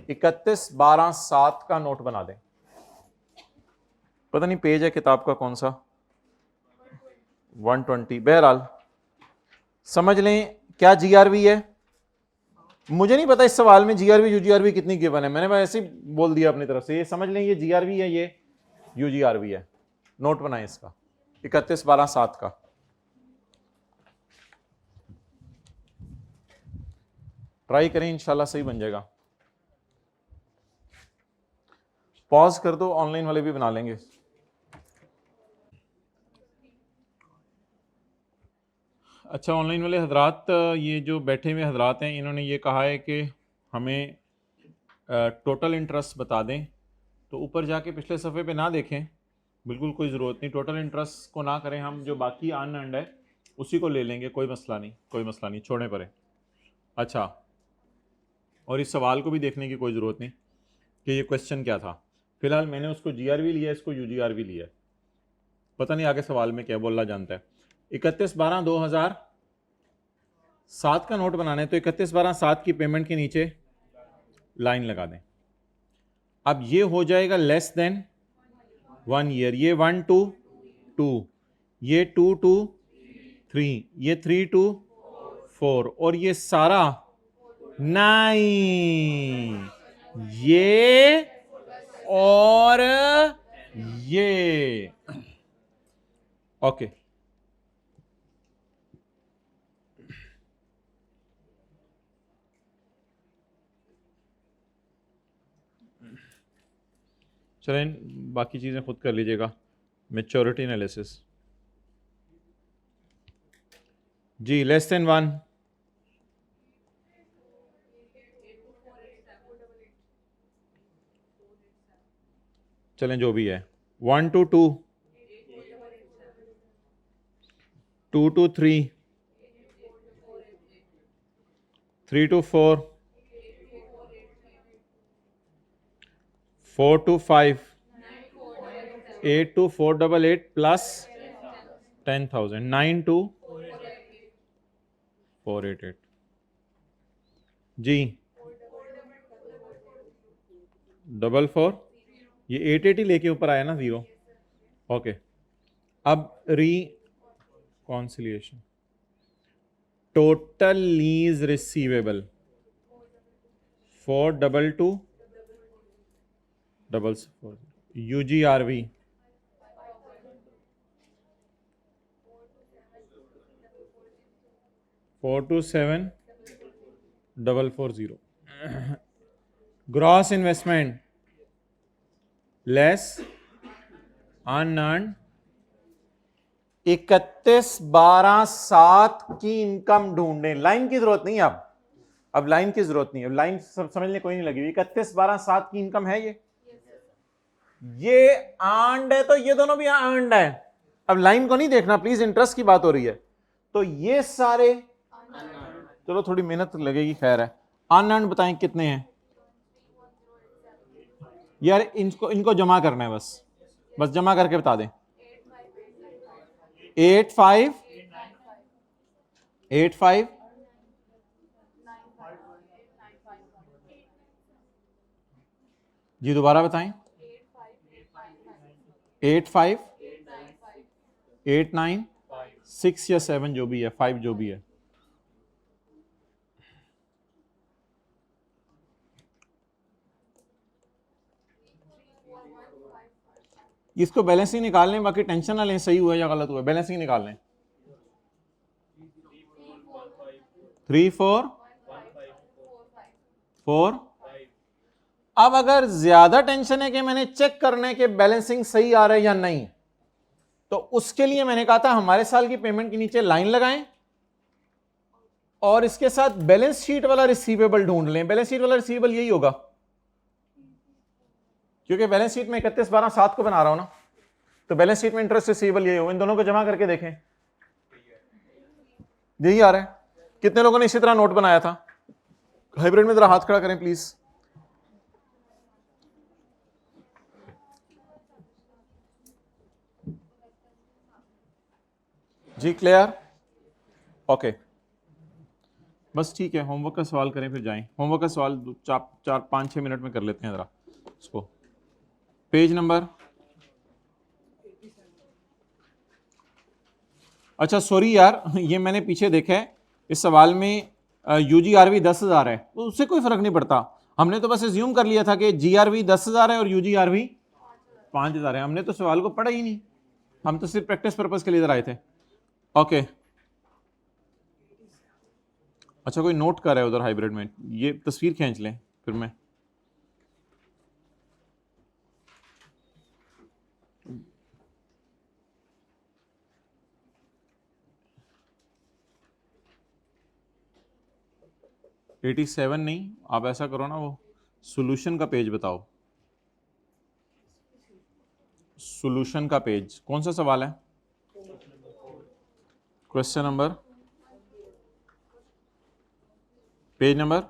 31/12/7 का नोट बना दें। पता नहीं पेज है किताब का कौन सा, 120। बहरहाल समझ लें क्या GRV है। मुझे नहीं पता इस सवाल में GRV UGRV कितनी गिवन है, मैंने ऐसे ही बोल दिया अपनी तरफ से। ये समझ लें ये GRV है, ये UGRV है। नोट बनाएं इसका 31/12/7 का। ट्राई करें, इंशाल्लाह सही बन जाएगा। पॉज कर दो, ऑनलाइन वाले भी बना लेंगे। अच्छा ऑनलाइन वाले हजरात, ये जो बैठे हुए हजरात हैं इन्होंने ये कहा है कि हमें टोटल इंटरेस्ट बता दें। तो ऊपर जाके पिछले सफ़े पे ना देखें, बिल्कुल कोई ज़रूरत नहीं, टोटल इंटरेस्ट को ना करें। हम जो बाकी अनअर्न्ड है उसी को ले लेंगे, कोई मसला नहीं, कोई मसला नहीं, छोड़े पड़े। अच्छा, और इस सवाल को भी देखने की कोई ज़रूरत नहीं कि ये क्वेश्चन क्या था। फिलहाल मैंने उसको GRV लिया, इसको UGRV लिया, पता नहीं आगे सवाल में क्या बोला जानता है। 31/12/2007 का नोट बनाना है तो 31/12/7 की पेमेंट के नीचे लाइन लगा दें। अब ये हो जाएगा लेस देन 1 ईयर, ये 1 to 2, ये 2 to 3, ये 3 to 4 और ये सारा 9, ये और ये। ओके, चलें बाकी चीज़ें खुद कर लीजिएगा। मैच्योरिटी एनालिसिस जी, लेस देन 1, चलें जो भी है, 1 to 2, 2 to 3, 3 to 4, 4 to 5, 8 to 488 plus 10,000, 9 to 488 जी, 444, ये 880 लेके ऊपर आया ना 0। ओके, अब reconciliation, total lease receivable 42244, UGRV 427440, gross investment less unearned 31/12/7 की इनकम ढूंढने। लाइन की जरूरत नहीं, अब लाइन की जरूरत नहीं, अब लाइन समझने कोई नहीं लगी। 31/12/7 की इनकम है, ये अर्न्ड है तो ये दोनों भी अर्न्ड है। अब लाइन को नहीं देखना प्लीज, इंटरेस्ट की बात हो रही है। तो ये सारे, चलो थोड़ी मेहनत लगेगी, खैर है। अनअर्न्ड बताएं कितने हैं यार, इनको जमा करना है, बस जमा करके बता दें। 85 जी, दोबारा बताएं। 85 89 6 या 7 जो भी है, 5 जो भी है। इसको बैलेंसिंग निकाल लें, बाकी टेंशन ना लें सही हुआ या गलत हुआ, बैलेंसिंग निकाल लें। 3 4 4। अब अगर ज्यादा टेंशन है कि मैंने चेक करना है कि बैलेंसिंग सही आ रहा है या नहीं, तो उसके लिए मैंने कहा था हमारे साल की पेमेंट के नीचे लाइन लगाएं और इसके साथ बैलेंस शीट वाला रिसीवेबल ढूंढ लें। बैलेंस शीट वाला रिसीवेबल यही होगा, क्योंकि बैलेंस शीट में 31/12/7 को बना रहा हूं ना, तो बैलेंस शीट में इंटरेस्ट रिसीवेबल यही होगा। इन दोनों को जमा करके देखें, यही आ रहा है। कितने लोगों ने इसी तरह नोट बनाया था? हाइब्रिड में जरा हाथ खड़ा करें प्लीज। Ji clear? ओके, बस ठीक है। होमवर्क का सवाल करें फिर जाएं। होमवर्क का सवाल 4-5-6 मिनट में कर लेते हैं जरा इसको। पेज नंबर, अच्छा सॉरी यार, ये मैंने पीछे देखा है इस सवाल में UGRV 10,000 है, तो उससे कोई फर्क नहीं पड़ता। हमने तो बस एज्यूम कर लिया था कि GRV 10,000 है और UGRV 5,000 है। हमने तो सवाल को पढ़ा ही नहीं, हम तो सिर्फ प्रैक्टिस पर्पज के लिए इधर आए थे। ओके, अच्छा कोई नोट कर रहा है उधर हाइब्रिड में, ये तस्वीर खींच लें फिर मैं। $87 नहीं, आप ऐसा करो ना, वो सॉल्यूशन का पेज बताओ। सॉल्यूशन का पेज कौन सा सवाल है? Question number page number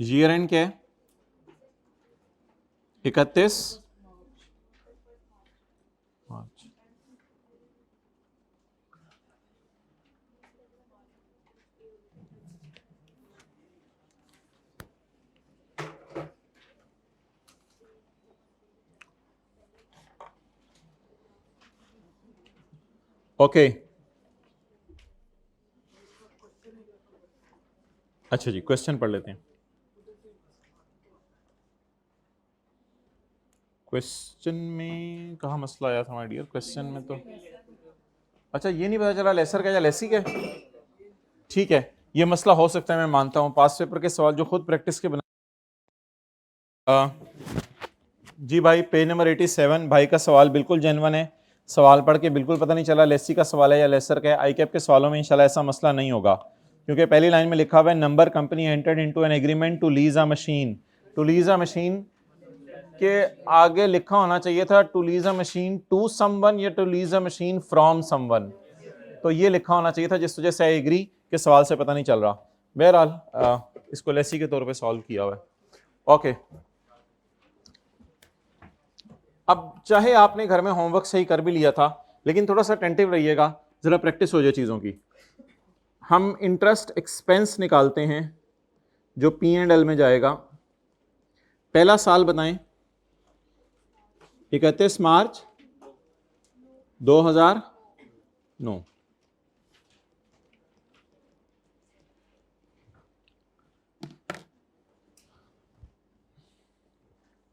year and क्या है? 31 मार्च। ओके अच्छा जी, क्वेश्चन पढ़ लेते हैं। क्वेश्चन में कहाँ मसला आया था माय डियर? क्वेश्चन में तो अच्छा ये नहीं पता चला लेसर का या लेसी का। ठीक है, ये मसला हो सकता है, मैं मानता हूँ। पास पेपर के सवाल जो खुद प्रैक्टिस के बना जी भाई, पेज नंबर 87 भाई का सवाल बिल्कुल जेन्युइन है। सवाल पढ़ के बिल्कुल पता नहीं चला लेसी का सवाल है या लेसर का है। आई कैप के सवालों में इंशाल्लाह ऐसा मसला नहीं होगा, क्योंकि पहली लाइन में लिखा हुआ है number company entered into an agreement to lease a machine. To lease a machine के आगे लिखा होना चाहिए था to lease a machine to someone या to lease a machine from someone. तो ये लिखा होना चाहिए था, जिस वजह से आई एग्री के सवाल से पता नहीं चल रहा। बहरहाल इसको लेसी के तौर पे सॉल्व किया हुआ है। ओके, अब चाहे आपने घर में होमवर्क सही कर भी लिया था, लेकिन थोड़ा सा अटेंटिव रहिएगा, जरा प्रैक्टिस हो जाए चीजों की। हम इंटरेस्ट एक्सपेंस निकालते हैं जो P&L में जाएगा। पहला साल बताएं, 31 मार्च 2009।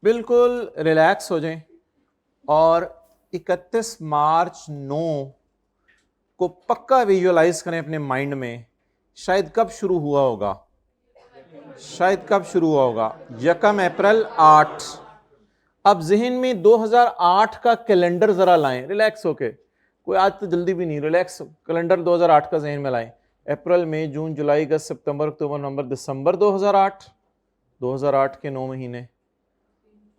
बिल्कुल रिलैक्स हो जाएं और 31 मार्च 9 को पक्का विजुअलाइज करें अपने माइंड में। शायद कब शुरू हुआ होगा, शायद कब शुरू हुआ होगा? 1 अप्रैल 8। अब जहन में 2008 का कैलेंडर जरा लाएं, रिलैक्स होके। कोई आज तो जल्दी भी नहीं, रिलैक्स कैलेंडर 2008 का जहन में लाएं। अप्रैल मई जून जुलाई अगस्त सितंबर अक्टूबर नवंबर दिसंबर 2008 के 9 महीने,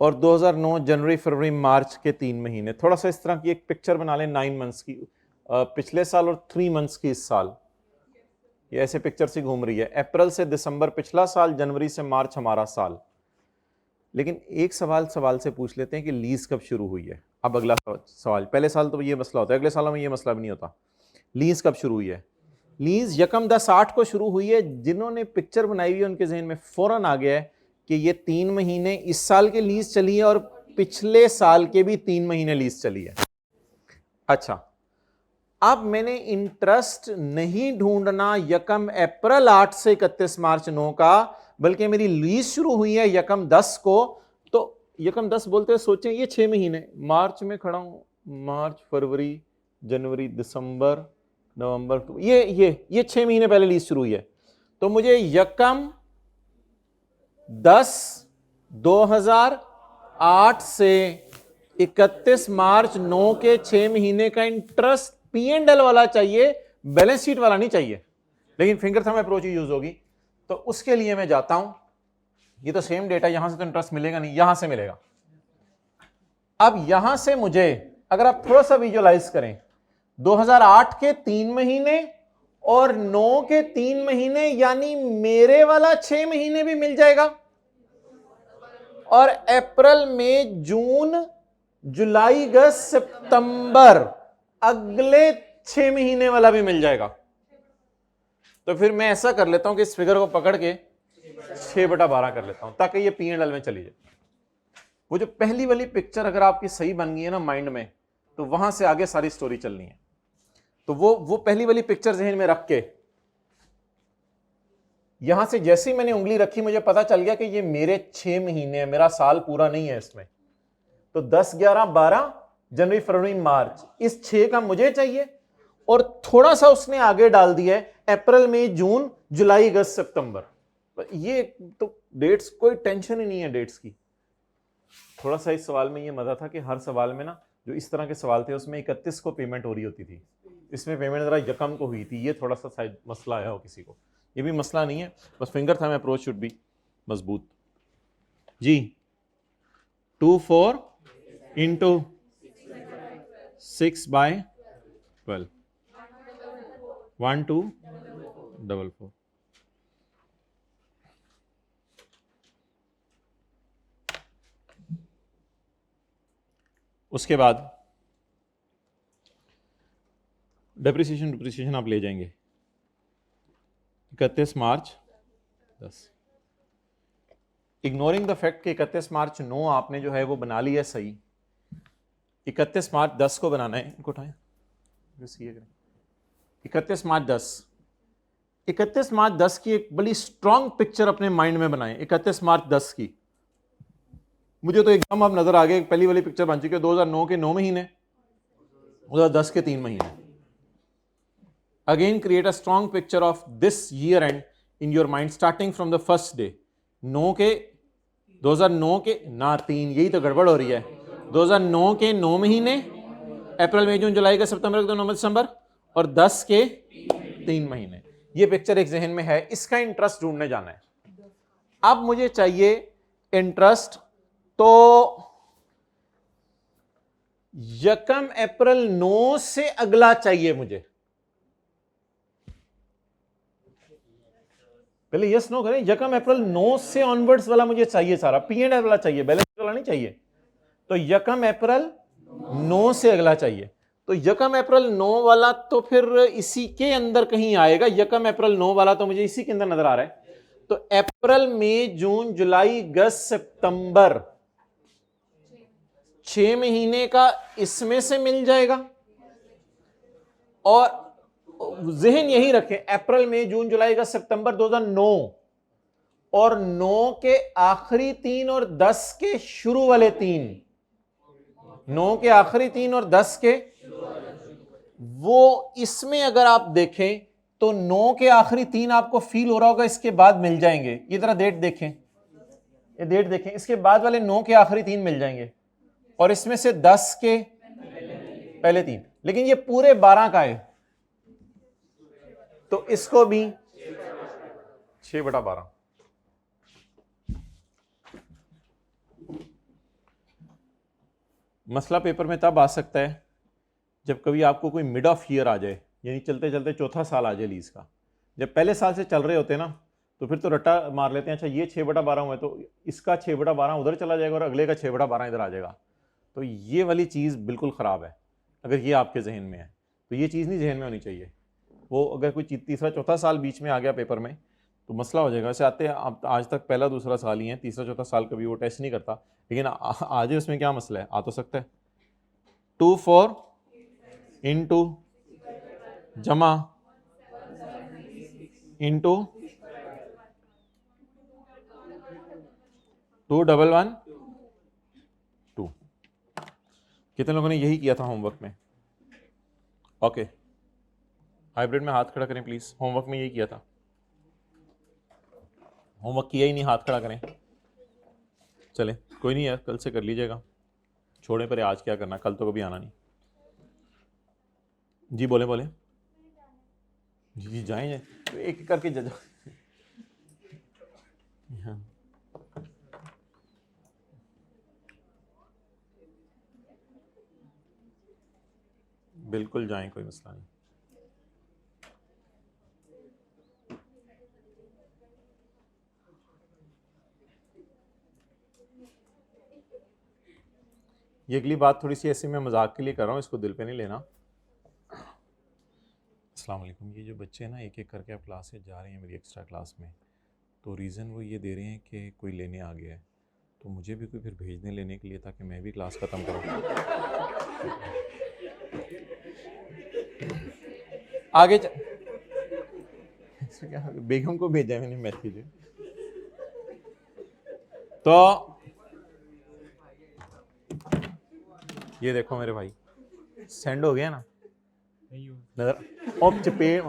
और 2009 जनवरी फरवरी मार्च के 3 महीने। थोड़ा सा इस तरह की एक पिक्चर बना लें 9 मंथ्स की, पिछले साल और 3 मंथ्स की इस साल। ये ऐसे पिक्चर से घूम रही है, अप्रैल से दिसंबर पिछला साल, जनवरी से मार्च हमारा साल। लेकिन एक सवाल से पूछ लेते हैं कि लीज कब शुरू हुई है। अब अगला सवाल, पहले साल तो ये मसला होता है, अगले सालों में ये मसला भी नहीं होता। लीज कब शुरू हुई है? लीज 1/10/8 को शुरू हुई है। जिन्होंने पिक्चर बनाई हुई है उनके जहन में फौरन आ गया है कि ये 3 महीने इस साल के लीज चली है और पिछले साल के भी 3 महीने लीज चली है। अच्छा, अब मैंने इंटरेस्ट नहीं ढूंढना 1 अप्रैल 8 से 31 मार्च 9 का, बल्कि मेरी लीज शुरू हुई है 1/10 को। तो 1/10 बोलते हैं, सोचें ये 6 महीने, मार्च में खड़ा हूं, मार्च फरवरी जनवरी दिसंबर नवंबर, तो ये 6 महीने पहले लीज शुरू हुई है। तो मुझे 1/10/2008 से 31 मार्च 9 के 6 महीने का इंटरेस्ट P&L वाला चाहिए, बैलेंस शीट वाला नहीं चाहिए। लेकिन फिंगर थंब अप्रोच यूज होगी, तो उसके लिए मैं जाता हूं, ये तो सेम डेटा, यहां से तो इंटरेस्ट मिलेगा नहीं, यहां से मिलेगा। अब यहां से मुझे, अगर आप थोड़ा सा विजुअलाइज करें, 2008 के 3 महीने और 9 के 3 महीने, यानी मेरे वाला 6 महीने भी मिल जाएगा, और अप्रैल मई जून जुलाई अगस्त सितंबर अगले 6 महीने वाला भी मिल जाएगा। तो फिर मैं ऐसा कर लेता हूं कि इस फिगर को पकड़ के 6/12 कर लेता हूं, ताकि ये P&L में चली जाए। वो जो पहली वाली पिक्चर अगर आपकी सही बन गई है ना माइंड में, तो वहां से आगे सारी स्टोरी चलनी है। तो वो पहली वाली पिक्चर जहन में रख के, यहां से जैसे ही मैंने उंगली रखी, मुझे पता चल गया कि ये मेरे 6 महीने है, मेरा साल पूरा नहीं है इसमें। तो 10 11 12 जनवरी फरवरी मार्च, इस 6 का मुझे चाहिए, और थोड़ा सा उसने आगे डाल दिया है अप्रैल मई जून जुलाई अगस्त सितंबर। ये तो डेट्स, कोई टेंशन ही नहीं है डेट्स की। थोड़ा सा इस सवाल में ये मजा था कि हर सवाल में ना, जो इस तरह के सवाल थे उसमें 31 को पेमेंट हो रही होती थी, इसमें पेमेंट जरा 1 को हुई थी। ये थोड़ा सा शायद मसला आया हो किसी को, ये भी मसला नहीं है, बस finger thumb approach should be मजबूत जी। 2 4 इंटू 6/12 1244। उसके बाद डिप्रिसिएशन आप ले जाएंगे 31 मार्च 10। इग्नोरिंग द फैक्ट कि 31 मार्च 9 आपने जो है वो बना लिया सही, 31 मार्च 10 को बनाना है। इनको उठाएं, 31 मार्च 10, 31 मार्च 10 की एक बड़ी स्ट्रॉन्ग पिक्चर अपने माइंड में बनाएं। 31 मार्च 10 की मुझे तो एकदम अब नजर आ गया, पहली वाली पिक्चर बन चुकी है 2009 के 9 महीने, 2010 के 3 महीने। Again create a strong picture of this year and in your mind starting from the first day. 2009 के ना 3, यही तो गड़बड़ हो रही है। 2009 के 9 महीने, अप्रैल मई जून जुलाई का सितंबर अक्टूबर नवंबर दिसंबर, और 10 के 3 महीने। ये पिक्चर एक जहन में है, इसका इंटरेस्ट ढूंढने जाना है। अब मुझे चाहिए इंटरेस्ट, तो यकम अप्रैल 9 से अगला चाहिए मुझे। पहले यस नो करें। यकम अप्रैल 9 से ऑनवर्ड्स वाला मुझे चाहिए, सारा P&L वाला चाहिए, बैलेंस वाला नहीं चाहिए। तो यकम अप्रैल 9 से अगला चाहिए। तो यकम अप्रैल 9 वाला तो फिर इसी के अंदर कहीं आएगा। यकम अप्रैल 9 वाला तो मुझे इसी के अंदर नजर आ रहा है। तो अप्रैल मई जून जुलाई अगस्त सितंबर, 6 महीने का इसमें से मिल जाएगा। और जहन यही रखें, अप्रैल मई जून जुलाई अगस्त सितंबर 2009 और 9 के आखिरी 3 और 10 के शुरू वाले 3, 9 के आखिरी 3 और 10 के वो, इसमें अगर आप देखें तो 9 के आखिरी 3 आपको फील हो रहा होगा इसके बाद मिल जाएंगे। ये जरा डेट देखें, ये डेट देखें, इसके बाद वाले 9 के आखिरी 3 मिल जाएंगे और इसमें से 10 के पहले 3। लेकिन ये पूरे 12 का है, तो इसको भी 6/12। मसला पेपर में तब आ सकता है जब कभी आपको कोई मिड ऑफ ईयर आ जाए, यानी चलते चलते चौथा साल आ जाए लीज का। जब पहले साल से चल रहे होते ना, तो फिर तो रट्टा मार लेते हैं, अच्छा ये 6/12 हुआ है तो इसका 6/12 उधर चला जाएगा और अगले का 6/12 इधर आ जाएगा। तो ये वाली चीज़ बिल्कुल ख़राब है। अगर ये आपके जहन में है तो ये चीज़ नहीं जहन में होनी चाहिए। वो अगर कोई तीसरा चौथा साल बीच में आ गया पेपर में तो मसला हो जाएगा। वैसे आते आप आज तक पहला दूसरा साल ही है, तीसरा चौथा साल कभी वो टेस्ट नहीं करता, लेकिन आज उसमें क्या मसला है, आ तो सकता है। 24 इंटू जमा इंटू 2112। कितने लोगों ने यही किया था होमवर्क में? ओके, हाइब्रिड में हाथ खड़ा करें प्लीज। होमवर्क में यही किया था? होमवर्क किया ही नहीं, हाथ खड़ा करें। चले कोई नहीं यार, कल से कर लीजिएगा, छोड़े पर आज क्या करना, कल तो कभी आना नहीं। जी बोले बोले जी जाएं तो एक एक करके जा। हाँ बिल्कुल जाएं, कोई मसला नहीं। ये अगली बात थोड़ी सी ऐसी मैं मजाक के लिए कर रहा हूँ, इसको दिल पे नहीं लेना। अस्सलाम वालेकुम। ये जो बच्चे हैं ना एक एक करके अब क्लास से जा रहे हैं मेरी एक्स्ट्रा क्लास में, तो रीज़न वो ये दे रहे हैं कि कोई लेने आ गया है, तो मुझे भी कोई फिर भेजने लेने के लिए ताकि मैं भी क्लास ख़त्म करूँ। आगे बेगम को भेजा मैंने मैसेज। तो ये देखो मेरे भाई, सेंड हो गया ना नजर ऑफ चपेट,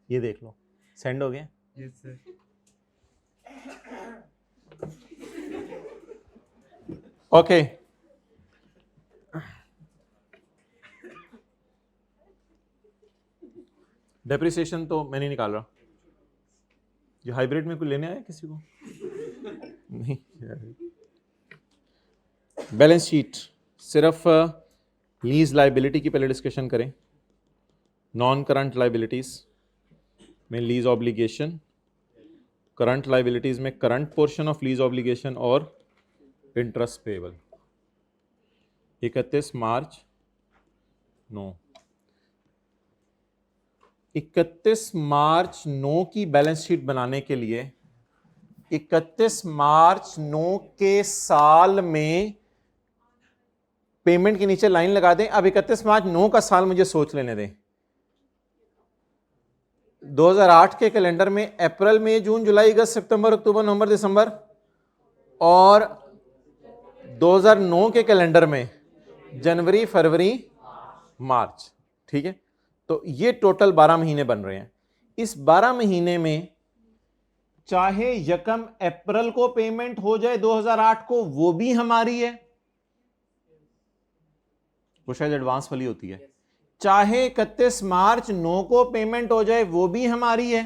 ये देख लो सेंड हो गया। Yes sir. ओके, डेप्रिसिएशन तो मैं नहीं निकाल रहा। ये हाइब्रिड में कोई लेने आया किसी को? नहीं। बैलेंस शीट सिर्फ लीज लाइबिलिटी की पहले डिस्कशन करें। नॉन करंट लाइबिलिटीज में लीज ऑब्लिगेशन, करंट लाइबिलिटीज में current portion of lease obligation और इंटरेस्ट पेएबल। 31 मार्च 9 31 मार्च 9 की बैलेंस शीट बनाने के लिए 31 मार्च 9 के साल में पेमेंट के नीचे लाइन लगा दें। अब 31 मार्च 9 का साल मुझे सोच लेने दें। 2008 के कैलेंडर में अप्रैल, मई, जून, जुलाई, अगस्त, सितंबर, अक्टूबर, नवंबर, दिसंबर, और 2009 के कैलेंडर में जनवरी, फरवरी, मार्च। ठीक है, तो ये टोटल 12 महीने बन रहे हैं। इस 12 महीने में चाहे यकम अप्रैल को पेमेंट हो जाए 2008 को, वो भी हमारी है, वो शायद एडवांस वाली होती है। चाहे 31 मार्च 9 को पेमेंट हो जाए, वो भी हमारी है।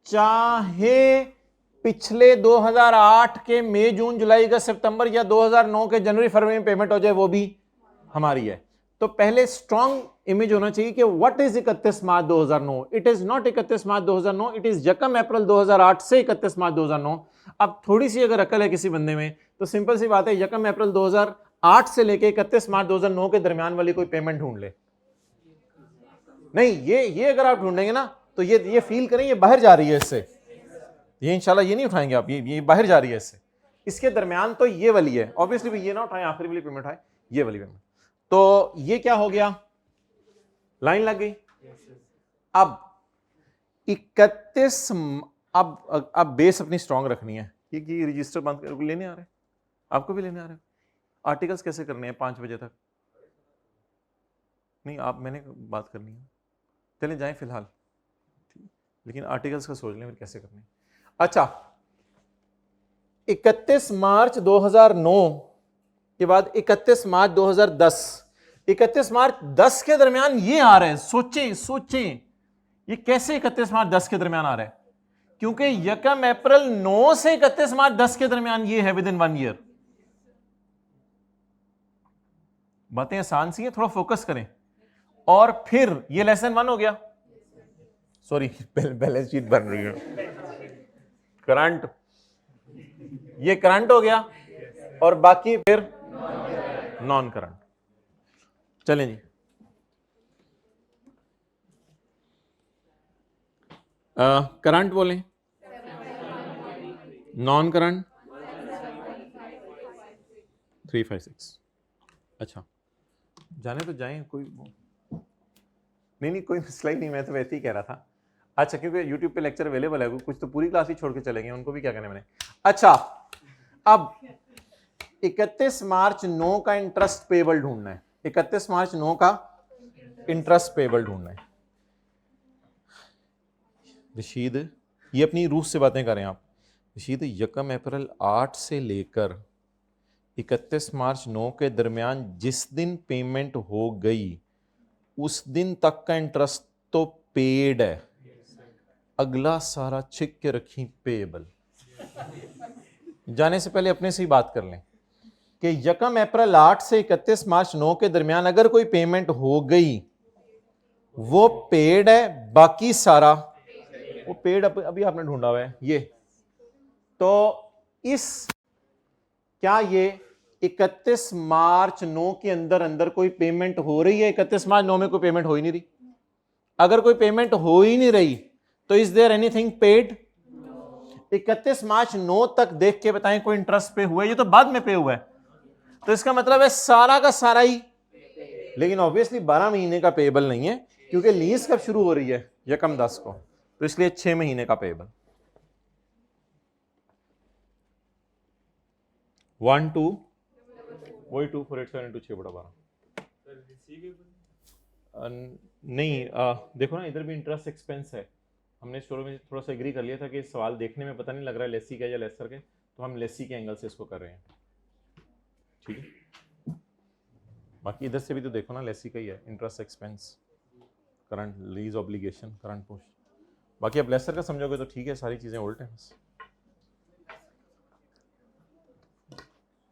चाहे पिछले 2008 के मई, जून, जुलाई, अगस्त, सितंबर या 2009 के जनवरी, फरवरी में पेमेंट हो जाए, वो भी हमारी है। तो पहले स्ट्रॉन्ग इमेज होना चाहिए कि what is 31 March 2009। It is not 31 March 2009, it is यकम अप्रैल 2008 से 31 मार्च 2009। अब थोड़ी सी अगर अकल है किसी बंदे में तो सिंपल सी बात है, यकम अप्रैल 2008 से लेके 31 मार्च 2009 के दरमियान वाली कोई पेमेंट ढूंढ ले। नहीं, ये अगर आप ढूंढेंगे ना तो ये फील करें ये बाहर जा रही है इससे, ये इंशाल्लाह ये नहीं उठाएंगे आप, ये बाहर जा रही है इससे। इसके दरमियान तो ये वाली है, ऑब्वियसली भी ये ना उठाएं, आखिरी वाली पेमेंट है ये वाली पेमेंट। तो ये क्या हो गया, लाइन लग गई। अब 31 अब बेस अपनी स्ट्रांग रखनी है। ये रजिस्टर बंद कर लेने आ रहे हैं, आपको भी लेने आ रहे हैं। आर्टिकल्स कैसे करने हैं 5 बजे तक? नहीं, आप मैंने बात करनी है, चले जाएं फिलहाल, लेकिन आर्टिकल्स का सोच लें फिर कैसे करने। अच्छा, 31 मार्च 2009 के बाद 31 मार्च 2010, 31 मार्च 10 के दरमियान ये आ रहा है। सोचें ये कैसे 31 मार्च 10 के दरमियान आ रहा है? क्योंकि यकम अप्रैल 9 से 31 मार्च 10 के दरमियान ये है, विद इन 1 ईयर। बातें आसान सी हैं, थोड़ा फोकस करें। और फिर ये लेसन 1 हो गया, सॉरी बैलेंस शीट बन रही है, करंट, ये करंट हो गया, और बाकी फिर नॉन करंट। चलें जी, करंट बोलें, नॉन करंट 356। अच्छा, जाने तो जाएं, कोई नहीं कोई मसला ही नहीं, मैं तो वैसे ही कह रहा था। अच्छा, क्योंकि YouTube पे लेक्चर अवेलेबल है, कुछ तो पूरी क्लास ही छोड़ के चले गए, उनको भी क्या कहने मैंने। अच्छा, अब 31 मार्च 9 का इंटरेस्ट पेबल ढूंढना है। 31 मार्च 9 का इंटरेस्ट पेबल ढूंढना है। रशीद, ये अपनी रूह से बातें करें आप। रशीद, यकम अप्रैल 8 से लेकर 31 मार्च 9 के दरमियान जिस दिन पेमेंट हो गई उस दिन तक का इंटरेस्ट तो पेड है, अगला सारा छिक के रखी पेएबल। जाने से पहले अपने से ही बात कर लें कि यकम अप्रैल 8 से 31 मार्च 9 के दरमियान अगर कोई पेमेंट हो गई वो पेड है, बाकी सारा वो पेड अभी आपने ढूंढा हुआ है ये। तो इस क्या ये 31 मार्च 9 के अंदर अंदर कोई पेमेंट हो रही है? 31 मार्च 9 में कोई पेमेंट हो ही नहीं रही। अगर कोई पेमेंट हो ही नहीं रही तो इज देयर एनीथिंग पेड? 31 मार्च 9 तक देख के बताएं कोई इंटरेस्ट पे हुआ है? ये तो बाद में पे हुआ है, तो इसका मतलब है सारा का सारा ही। लेकिन ऑब्वियसली 12 महीने का पेएबल नहीं है, क्योंकि लीज कब शुरू हो रही है? यकम 10 को, तो इसलिए 6 महीने का पेएबल। 1 2 वही 2487 6 बटा 12 नहीं, देखो ना, इधर भी इंटरेस्ट एक्सपेंस है। हमने शुरू में थोड़ा सा एग्री कर लिया था कि सवाल देखने में पता नहीं लग रहा है लेसी का या लेसर के, तो हम लेसी के एंगल से इसको कर रहे हैं। ठीक है, बाकी इधर से भी तो देखो ना, लेसी का ही है, interest expense, current, lease obligation, current post. बाकी अब लेसर का समझोगे तो ठीक है, सारी चीज़ें उल्ट हैं बस।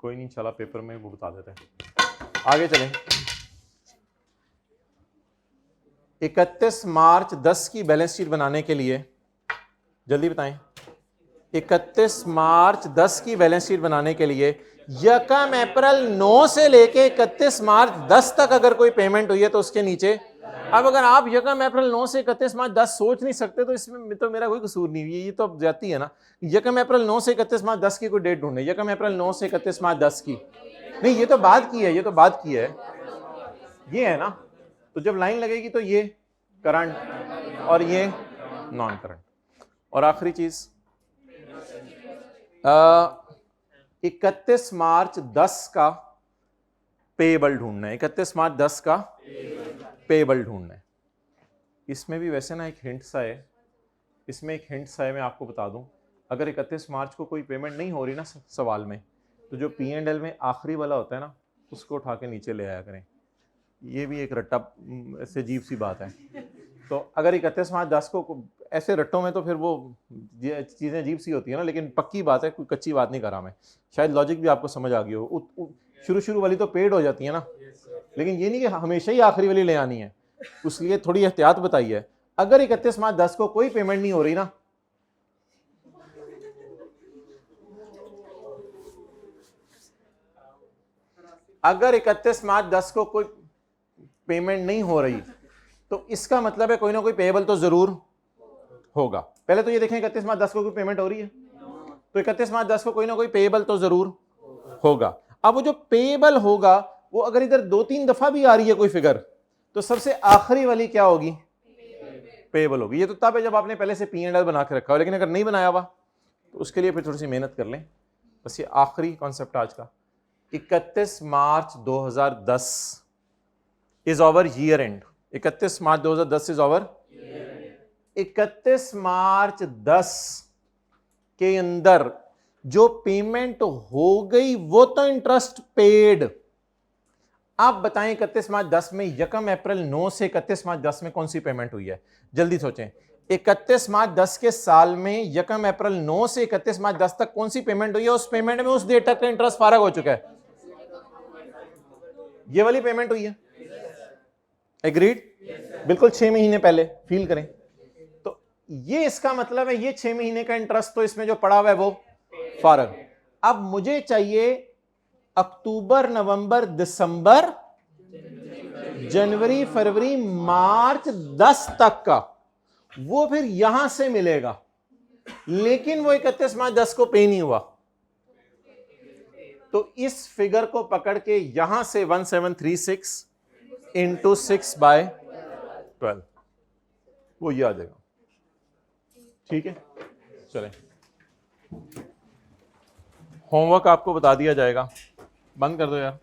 कोई नहीं, चला पेपर में वो बता देते हैं। आगे चलें। 31 मार्च 10 की बैलेंस शीट बनाने के लिए, जल्दी बताएं, 31 मार्च 10 की बैलेंस शीट बनाने के लिए यकम अप्रैल 9 से लेके 31 मार्च 10 तक अगर कोई पेमेंट हुई है तो उसके नीचे। अब अगर आप यकम अप्रैल 9 से 31 मार्च 10 सोच नहीं सकते तो इसमें तो मेरा कोई कसूर नहीं है, ये तो जाती है ना। यकम अप्रैल 9 से 31 मार्च 10 की कोई डेट ढूंढे, यकम अप्रैल 9 से 31 मार्च 10 की नहीं, ये तो बात की है, ये तो बात की है, ये है ना। तो जब लाइन लगेगी तो ये करंट और ये नॉन करंट। और आखिरी चीज 31 मार्च 10 का पेबल ढूंढना है, 31 मार्च 10 का पेबल ढूंढना है। इसमें भी वैसे ना एक हिंट सा है, इसमें एक हिंट सा है, मैं आपको बता दूं। अगर 31 मार्च को कोई पेमेंट नहीं हो रही ना सवाल में, तो जो P&L में आखिरी वाला होता है ना, उसको उठा के नीचे ले आया करें। ये भी एक रट्टा से अजीब सी बात है। तो अगर 31 मार्च 10 को ऐसे रट्टों में, तो फिर वो चीज़ें अजीब सी होती है ना, लेकिन पक्की बात है, कोई कच्ची बात नहीं कर रहा मैं। शायद लॉजिक भी आपको समझ आ गई हो। शुरू वाली तो पेड हो जाती है ना, लेकिन ये नहीं कि हमेशा ही आखिरी वाली ले आनी है, उसलिए थोड़ी एहतियात बताई है। अगर 31 मार्च 10 को कोई पेमेंट नहीं हो रही ना, अगर 31 मार्च 10 को कोई पेमेंट नहीं हो रही तो इसका मतलब है कोई ना कोई पेएबल तो जरूर होगा। पहले तो ये देखें 31 मार्च 10 को कोई पेमेंट हो रही है, तो 31 मार्च 10 को कोई ना कोई पेएबल तो जरूर होगा। अब वो जो पेएबल होगा, वो अगर इधर 2-3 दफा भी आ रही है कोई फिगर, तो सबसे आखिरी वाली क्या होगी? पेएबल होगी। ये तो तब है जब आपने पहले से P&L बना के रखा हो, लेकिन अगर नहीं बनाया हुआ तो उसके लिए फिर थोड़ी सी मेहनत कर लें। बस ये आखिरी कॉन्सेप्ट आज का। 31 मार्च 2010 is over year and. 31 March 2010 is over. 31 मार्च 10 के अंदर जो पेमेंट हो गई वो तो इंटरेस्ट पेड। आप बताएं 31 मार्च 10 में यकम अप्रैल 9 से 31 मार्च 10 में कौन सी पेमेंट हुई है? जल्दी सोचें। 31 मार्च 10 के साल में यकम अप्रैल 9 से 31 मार्च 10 तक कौन सी पेमेंट हुई है? उस पेमेंट में उस डेट तक का इंटरेस्ट फारग हो चुका है, ये वाली पेमेंट हुई है। एग्रीड? बिल्कुल 6 महीने पहले, फील करें। तो ये इसका मतलब है, ये 6 महीने का इंटरेस्ट तो इसमें जो पड़ा हुआ है वो फारग। अब मुझे चाहिए अक्टूबर, नवंबर, दिसंबर, जनवरी, फरवरी, मार्च 10 तक का, वो फिर यहां से मिलेगा, लेकिन वो 31 मार्च 10 को पे नहीं हुआ। तो इस फिगर को पकड़ के यहां से 1736 इंटू 6/12 वो ये आ जाएगा। ठीक है, चलें। होमवर्क आपको बता दिया जाएगा। बंद कर दो यार।